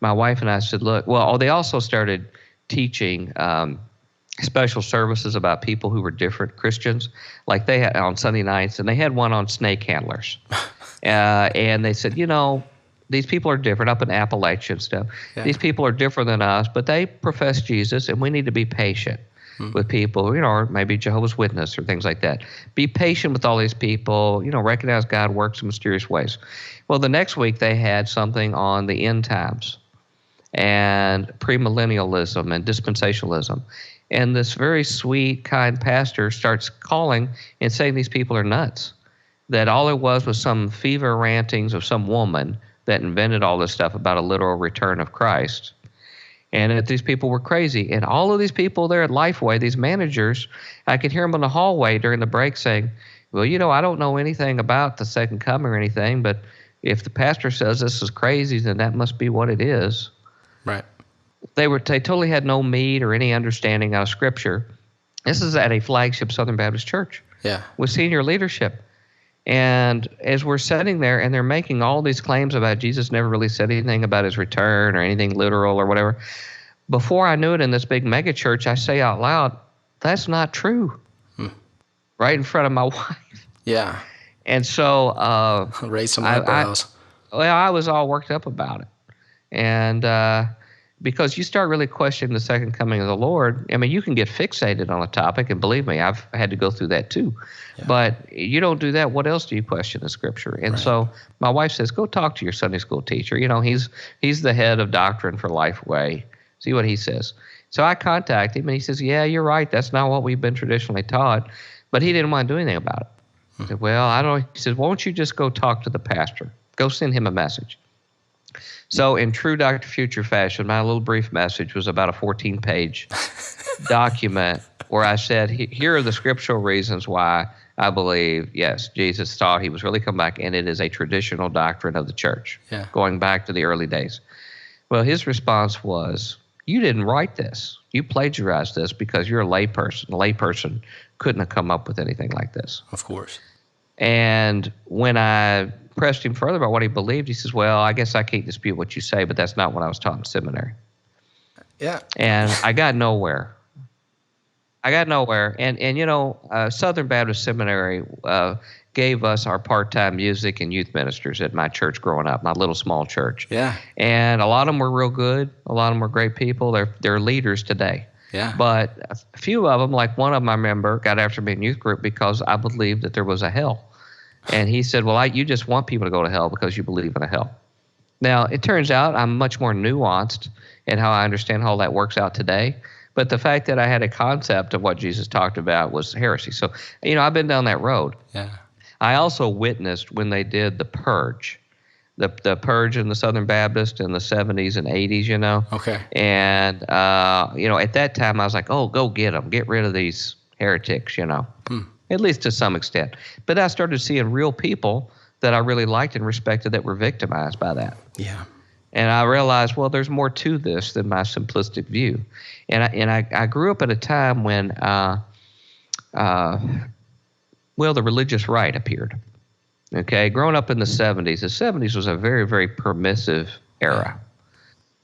my wife and I said, look, they also started teaching special services about people who were different Christians. Like they had on Sunday nights, and they had one on snake handlers. And they said, you know, these people are different up in Appalachia and stuff. Yeah. These people are different than us, but they profess Jesus, and we need to be patient with people, you know, or maybe Jehovah's Witness or things like that. Be patient with all these people, you know, recognize God works in mysterious ways. Well, the next week they had something on the end times and premillennialism and dispensationalism. And this very sweet, kind pastor starts calling and saying these people are nuts, that all it was some fever rantings of some woman that invented all this stuff about a literal return of Christ. And that these people were crazy. And all of these people there at Lifeway, these managers, I could hear them in the hallway during the break saying, well, you know, I don't know anything about the second coming or anything, but if the pastor says this is crazy, then that must be what it is. Right. They totally had no meat or any understanding out of Scripture. This is at a flagship Southern Baptist church with senior leadership. And as we're sitting there and they're making all these claims about Jesus never really said anything about his return or anything literal or whatever, before I knew it in this big mega church, I say out loud, that's not true. Right in front of my wife. Yeah. And so raise some eyebrows. I was all worked up about it. And because you start really questioning the second coming of the Lord. I mean, you can get fixated on a topic, and believe me, I've had to go through that too. Yeah. But you don't do that. What else do you question in Scripture? And so my wife says, go talk to your Sunday school teacher. You know, he's the head of doctrine for Lifeway. See what he says. So I contact him, and he says, yeah, you're right. That's not what we've been traditionally taught. But he didn't want to do anything about it. I said, well, I don't. He says, won't you just go talk to the pastor? Go send him a message. So in true Dr. Future fashion, my little brief message was about a 14-page document where I said, here are the scriptural reasons why I believe, yes, Jesus thought he was really come back, and it is a traditional doctrine of the church, going back to the early days. Well, his response was, you didn't write this. You plagiarized this because you're a layperson. A layperson couldn't have come up with anything like this. Of course. And when I pressed him further about what he believed, he says, well, I guess I can't dispute what you say, but that's not what I was taught in seminary. Yeah. And I got nowhere. And you know, Southern Baptist Seminary gave us our part-time music and youth ministers at my church growing up, my little small church. Yeah. And a lot of them were real good. A lot of them were great people. They're leaders today. Yeah. But a few of them, like one of them I remember, got after me in youth group because I believed that there was a hell. And he said, well, you just want people to go to hell because you believe in a hell. Now, it turns out I'm much more nuanced in how I understand how all that works out today. But the fact that I had a concept of what Jesus talked about was heresy. So, you know, I've been down that road. Yeah. I also witnessed when they did the purge, the purge in the Southern Baptist in the 70s and 80s, you know. Okay. And, you know, at that time I was like, oh, go get them. Get rid of these heretics, you know, at least to some extent. But I started seeing real people that I really liked and respected that were victimized by that. Yeah. And I realized, well, there's more to this than my simplistic view. And I grew up at a time when, the religious right appeared. Okay, growing up in the 70s, the 70s was a very, very permissive era.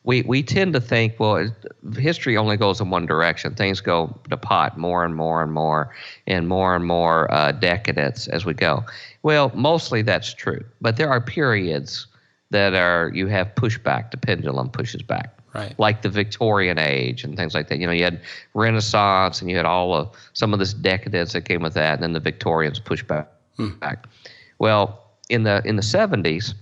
We tend to think, well, history only goes in one direction. Things go to pot more and more and more and more and more decadence as we go. Well, mostly that's true. But there are periods that you have pushback. The pendulum pushes back. Right. Like the Victorian age and things like that. You know, you had Renaissance and you had some of this decadence that came with that, and then the Victorians pushed back. Well, in the 70s,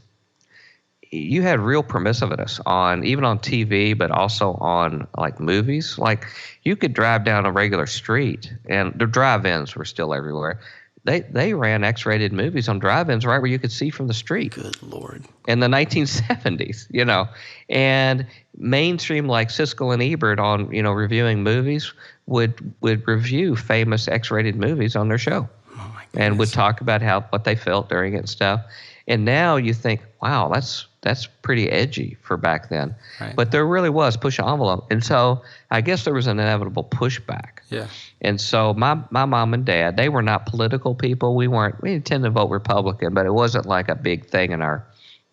you had real permissiveness even on TV, but also on like movies. Like you could drive down a regular street, and the drive-ins were still everywhere. They ran X-rated movies on drive-ins right where you could see from the street. Good Lord. In the 1970s, you know. And mainstream like Siskel and Ebert on, you know, reviewing movies would review famous X-rated movies on their show. Oh my goodness. And would talk about what they felt during it and stuff. And now you think, wow, that's pretty edgy for back then. Right. But there really was push envelope. And so I guess there was an inevitable pushback. Yeah. And so my mom and dad, they were not political people. We tended to vote Republican, but it wasn't like a big thing in our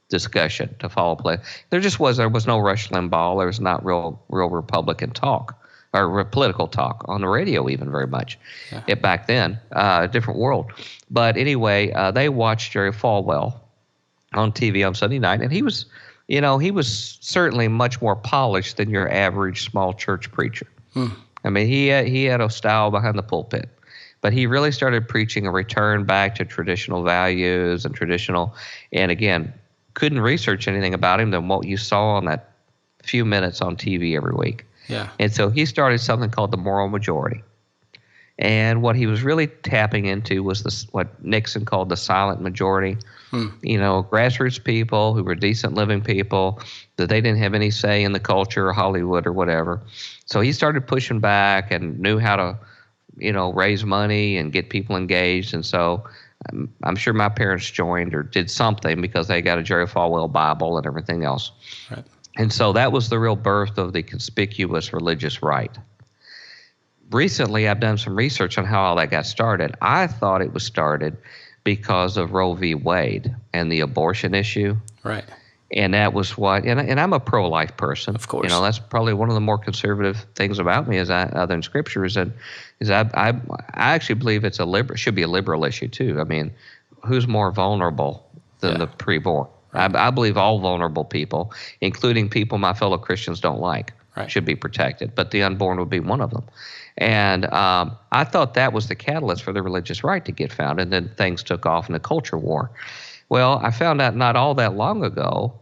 discussion to follow play. There was no Rush Limbaugh. There was not real Republican talk or political talk on the radio even very much. Back then, a different world. But anyway, they watched Jerry Falwell on TV on Sunday night, and he was certainly much more polished than your average small church preacher. I mean, he had a style behind the pulpit, but he really started preaching a return back to traditional values and again, couldn't research anything about him than what you saw on that few minutes on TV every week. Yeah. And so he started something called the moral majority. And what he was really tapping into was what Nixon called the silent majority. You know, grassroots people who were decent living people, that they didn't have any say in the culture or Hollywood or whatever. So he started pushing back and knew how to, you know, raise money and get people engaged. And so I'm sure my parents joined or did something because they got a Jerry Falwell Bible and everything else. Right. And so that was the real birth of the conspicuous religious right. Recently, I've done some research on how all that got started. I thought it was started because of Roe v. Wade and the abortion issue. Right. And that was and I'm a pro-life person. Of course. You know, that's probably one of the more conservative things about me other than Scripture is I actually believe should be a liberal issue too. I mean, who's more vulnerable than the preborn? I believe all vulnerable people, including people my fellow Christians don't like, should be protected. But the unborn would be one of them. And I thought that was the catalyst for the religious right to get found, and then things took off in a culture war. Well, I found out not all that long ago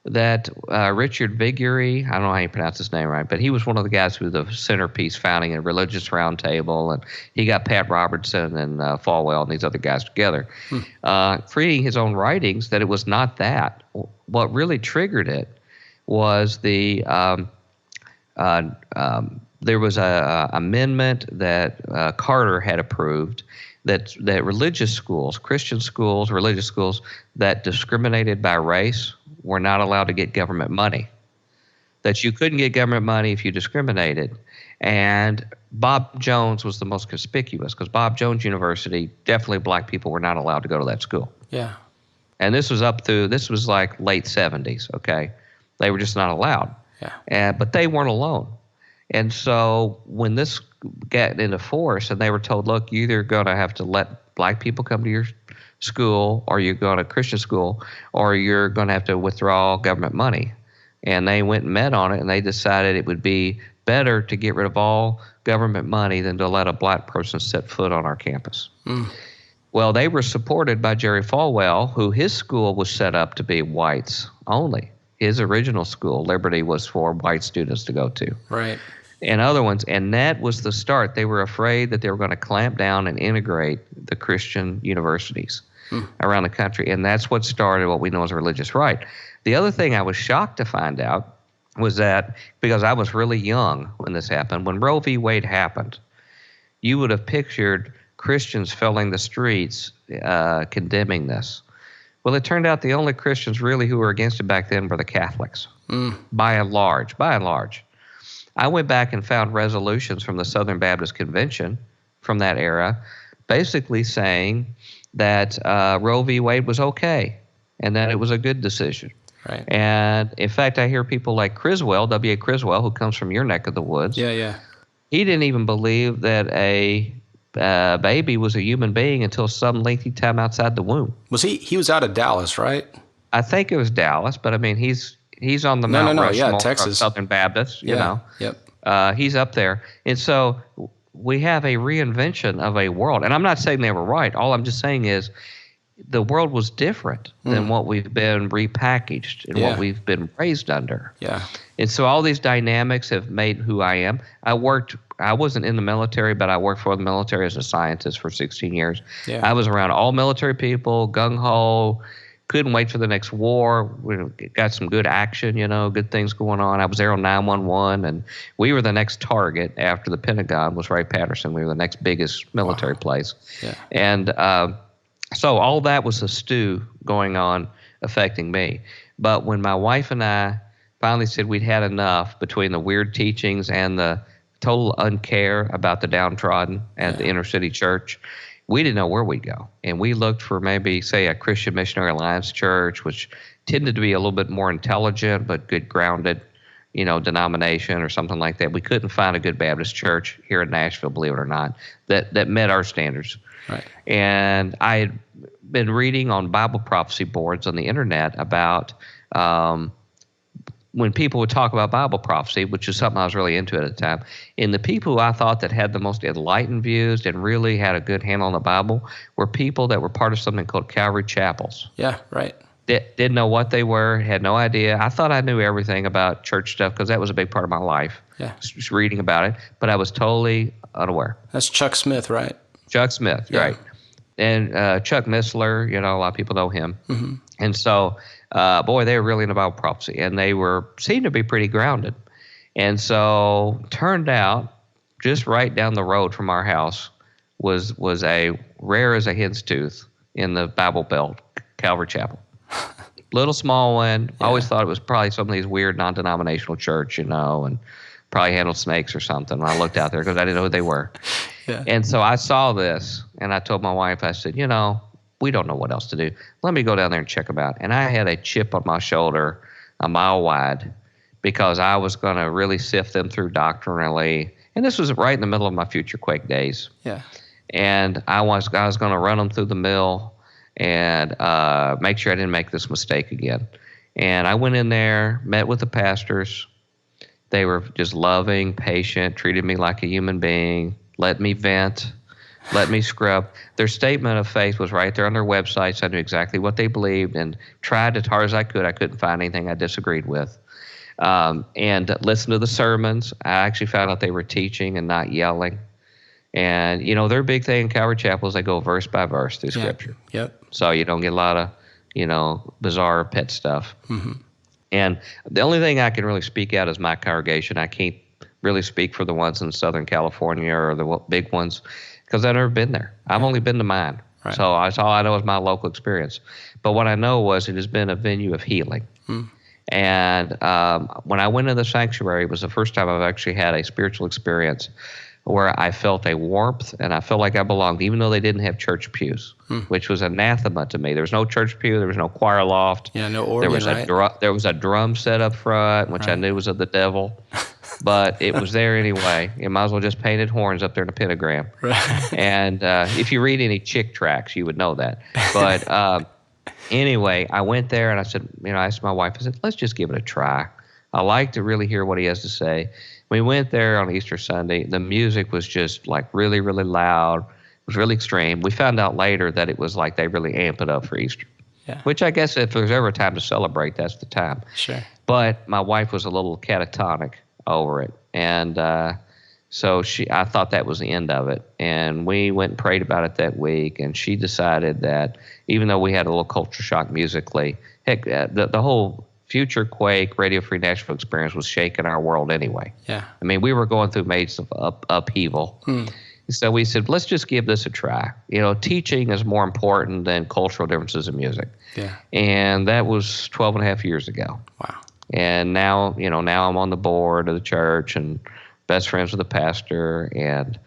that Richard Viguerie, I don't know how you pronounce his name right, but he was one of the guys who was the centerpiece founding a religious roundtable, and he got Pat Robertson and Falwell and these other guys together, reading his own writings, that it was not that. What really triggered it was the there was a amendment that Carter had approved that religious schools, Christian schools, religious schools that discriminated by race were not allowed to get government money. That you couldn't get government money if you discriminated. And Bob Jones was the most conspicuous, because Bob Jones University, definitely black people were not allowed to go to that school. Yeah. And this was like late 70s, okay? They were just not allowed. Yeah. But they weren't alone. And so when this got into force and they were told, look, you're either going to have to let black people come to your school, or you're going to Christian school, or you're going to have to withdraw government money. And they went and met on it, and they decided it would be better to get rid of all government money than to let a black person set foot on our campus. Well, they were supported by Jerry Falwell, who his school was set up to be whites only. His original school, Liberty, was for white students to go to. Right. And other ones. And that was the start. They were afraid that they were going to clamp down and integrate the Christian universities around the country. And that's what started what we know as a religious right. The other thing I was shocked to find out was that, because I was really young when this happened, when Roe v. Wade happened, you would have pictured Christians filling the streets condemning this. Well, it turned out the only Christians really who were against it back then were the Catholics, by and large. I went back and found resolutions from the Southern Baptist Convention from that era, basically saying that Roe v. Wade was okay and that it was a good decision. Right. And in fact, I hear people like Criswell, W.A. Criswell, who comes from your neck of the woods. Yeah. He didn't even believe that a baby was a human being until some lengthy time outside the womb. Was he was out of Dallas, right? I think it was Dallas, but I mean, he's on the Mount Rushmore Texas. of Southern Baptists, you know. Yep. He's up there. And so we have a reinvention of a world. And I'm not saying they were right. All I'm just saying is the world was different than what we've been repackaged and what we've been raised under. Yeah. And so all these dynamics have made who I am. I wasn't in the military, but I worked for the military as a scientist for 16 years. Yeah. I was around all military people, gung-ho, couldn't wait for the next war. We got some good action, good things going on. I was there on 911, and we were the next target after the Pentagon was Wright-Patterson. We were the next biggest military place. Yeah. And so all that was a stew going on affecting me. But when my wife and I finally said we'd had enough between the weird teachings and the total uncare about the downtrodden at the inner city church, we didn't know where we'd go. And we looked for maybe, say, a Christian Missionary Alliance church, which tended to be a little bit more intelligent but good grounded, denomination or something like that. We couldn't find a good Baptist church here in Nashville, believe it or not, that met our standards. Right. And I had been reading on Bible prophecy boards on the internet about when people would talk about Bible prophecy, which is something I was really into at the time, and the people who I thought that had the most enlightened views and really had a good handle on the Bible were people that were part of something called Calvary Chapels. Yeah, right. Didn't know what they were, had no idea. I thought I knew everything about church stuff because that was a big part of my life, just reading about it, but I was totally unaware. That's Chuck Smith, right? Chuck Smith, right. And Chuck Missler, a lot of people know him. Mm-hmm. And so, they were really into Bible prophecy, and they seemed to be pretty grounded. And so, turned out, just right down the road from our house was a rare as a hen's tooth in the Bible Belt, Calvary Chapel. Little small one. I always thought it was probably some of these weird non-denominational church, and probably handled snakes or something. When I looked out there because I didn't know who they were. Yeah. And so I saw this, and I told my wife, I said, we don't know what else to do. Let me go down there and check them out. And I had a chip on my shoulder a mile wide because I was going to really sift them through doctrinally. And this was right in the middle of my FutureQuake days. Yeah. And I was going to run them through the mill and make sure I didn't make this mistake again. And I went in there, met with the pastors. They were just loving, patient, treated me like a human being, let me vent, let me scrub. Their statement of faith was right there on their website, so I knew exactly what they believed and tried as hard as I could. I couldn't find anything I disagreed with. And listened to the sermons. I actually found out they were teaching and not yelling. And, their big thing in Calvary Chapel is they go verse by verse through Scripture. Yep. So you don't get a lot of, bizarre pet stuff. Mm-hmm. And the only thing I can really speak out is my congregation. I can't really speak for the ones in Southern California or the big ones because I've never been there. I've only been to mine. Right. So that's all I know is my local experience. But what I know was it has been a venue of healing. And when I went in the sanctuary, it was the first time I've actually had a spiritual experience where I felt a warmth and I felt like I belonged, even though they didn't have church pews, which was anathema to me. There was no church pew. There was no choir loft. Yeah, no organ, there was a drum set up front, which I knew was of the devil. But it was there anyway. You might as well just painted horns up there in a pentagram. Right. And if you read any Chick tracts, you would know that. But anyway, I went there and I said, I asked my wife, I said, let's just give it a try. I like to really hear what he has to say. We went there on Easter Sunday. The music was just like really, really loud. It was really extreme. We found out later that it was like they really amp it up for Easter. Yeah. Which I guess if there's ever a time to celebrate, that's the time. Sure. But my wife was a little catatonic over it. And so I thought that was the end of it. And we went and prayed about it that week. And she decided that even though we had a little culture shock musically, heck, the whole FutureQuake Radio Free Nashville experience was shaking our world anyway. Yeah. I mean, we were going through major upheaval. So we said, let's just give this a try. Teaching is more important than cultural differences in music. Yeah. And that was 12 and a half years ago. Wow. And now I'm on the board of the church and best friends with the pastor, and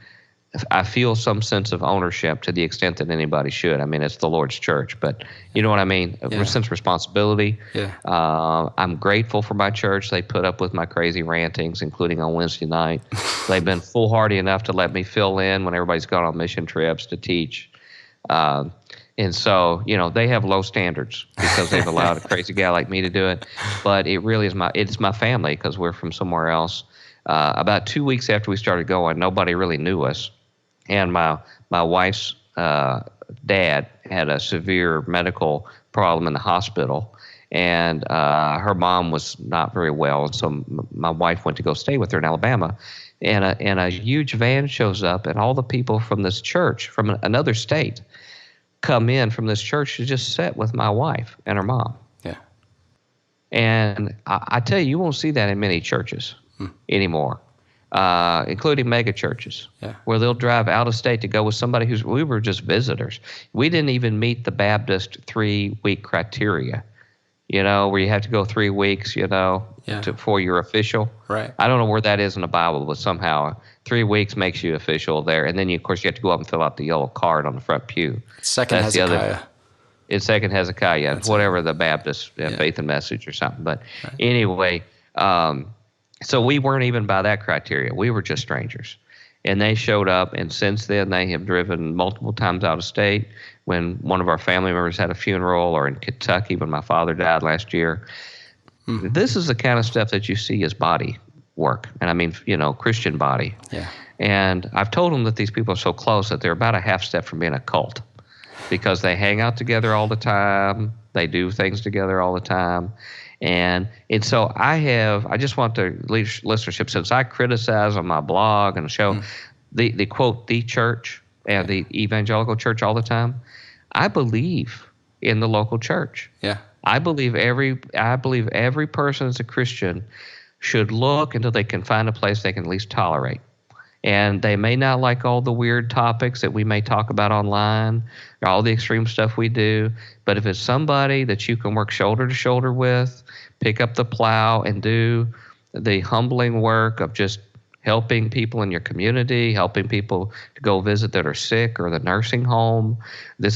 I feel some sense of ownership to the extent that anybody should. I mean, it's the Lord's church, but you know what I mean? Yeah. A sense of responsibility. Yeah. I'm grateful for my church. They put up with my crazy rantings, including on Wednesday night. They've been foolhardy enough to let me fill in when everybody's gone on mission trips to teach. And so, they have low standards because they've allowed a crazy guy like me to do it. But it really is it's my family because we're from somewhere else. About 2 weeks after we started going, nobody really knew us. And my wife's dad had a severe medical problem in the hospital. And her mom was not very well. And so my wife went to go stay with her in Alabama. And a huge van shows up, and all the people from this church, from another state, come in from this church to just sit with my wife and her mom. Yeah. And I tell you won't see that in many churches anymore, including mega churches, where they'll drive out of state to go with somebody we were just visitors. We didn't even meet the Baptist 3-week criteria, where you have to go 3 weeks, before you're official. Right. I don't know where that is in the Bible, but somehow 3 weeks makes you official there. And then, of course, you have to go up and fill out the yellow card on the front pew. Second Hezekiah. It's Second Hezekiah, whatever the Baptist Faith and Message or something. But anyway, so we weren't even by that criteria. We were just strangers. And they showed up, and since then they have driven multiple times out of state. When one of our family members had a funeral, or in Kentucky when my father died last year. Mm-hmm. This is the kind of stuff that you see as body work, and I mean, Christian body. Yeah. And I've told them that these people are so close that they're about a half step from being a cult, because they hang out together all the time, they do things together all the time, and so I just want the listenership, since I criticize on my blog and show the quote the church and the evangelical church all the time. I believe in the local church. Yeah. I believe every person as a Christian should look until they can find a place they can at least tolerate. And they may not like all the weird topics that we may talk about online, or all the extreme stuff we do, but if it's somebody that you can work shoulder to shoulder with, pick up the plow and do the humbling work of just helping people in your community, helping people to go visit that are sick, or the nursing home.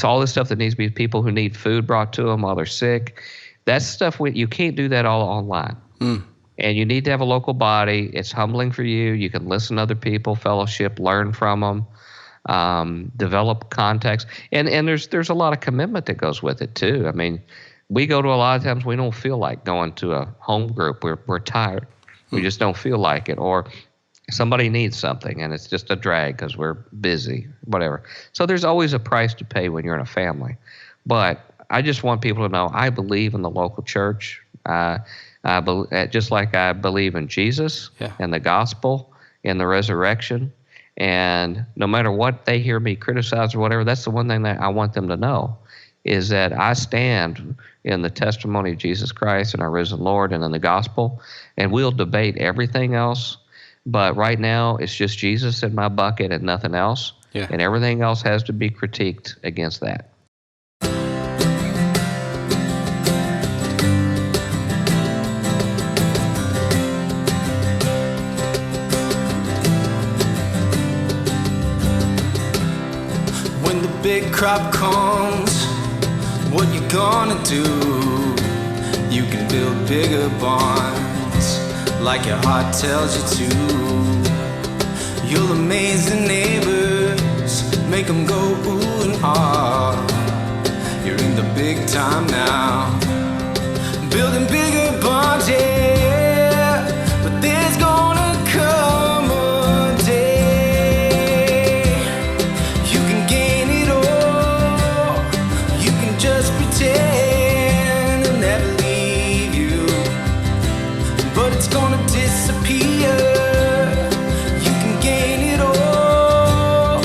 All this stuff that needs to be people who need food brought to them while they're sick. That's stuff you can't do that all online. And you need to have a local body. It's humbling for you. You can listen to other people, fellowship, learn from them. develop context, and there's a lot of commitment that goes with it too. I mean, we go to a lot of times we don't feel like going to a home group. We're tired. We just don't feel like it, or somebody needs something and it's just a drag because we're busy, whatever. So there's always a price to pay when you're in a family. But I just want people to know I believe in the local church. Just like I believe in Jesus and the gospel and the resurrection. And no matter what they hear me criticize or whatever, that's the one thing that I want them to know, is that I stand in the testimony of Jesus Christ and our risen Lord and in the gospel, and we'll debate everything else. But right now, it's just Jesus in my bucket and nothing else. Yeah. And everything else has to be critiqued against that. When the big crop comes, what you gonna do? You can build bigger barns like your heart tells you to. You'll amaze the neighbors, make them go ooh and ah. You're in the big time now, building bigger barns, yeah. But there's gonna come a day you can gain it all. You can just pretend I'll never leave you, but it's gonna disappear. You can gain it all.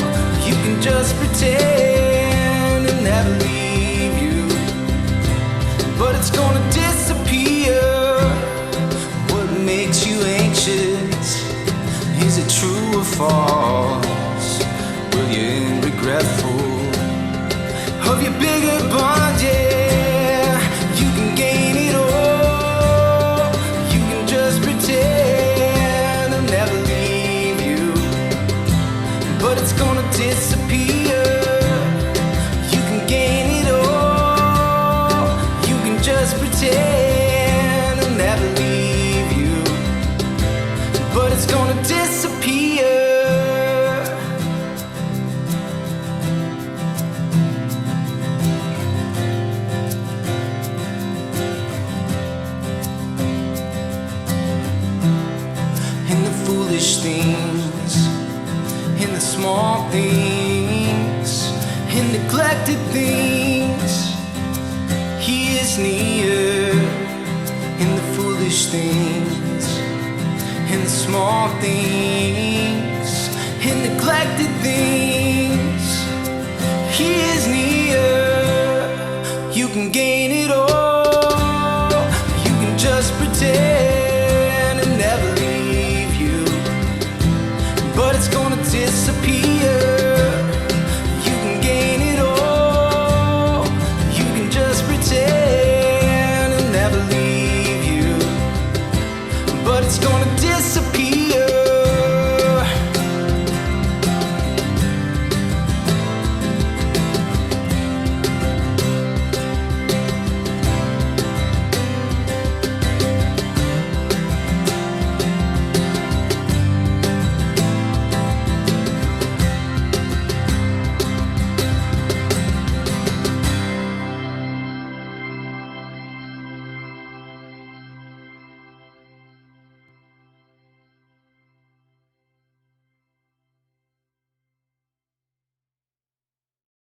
You can just pretend I'll never leave you, but it's gonna disappear. What makes you anxious? Is it true or false? Will you end regretful of your bigger bond? Yeah, you can gain it all. You can just pretend I'll never leave you, but it's gonna disappear. You can gain it all. You can just pretend I'll never leave you, but it's gonna disappear. In the foolish things, in the small things, in neglected things, He is near. In the foolish things, in the small things, in neglected things, He is near. You can gain it all. You can just pretend I'll never leave you, but it's gonna disappear.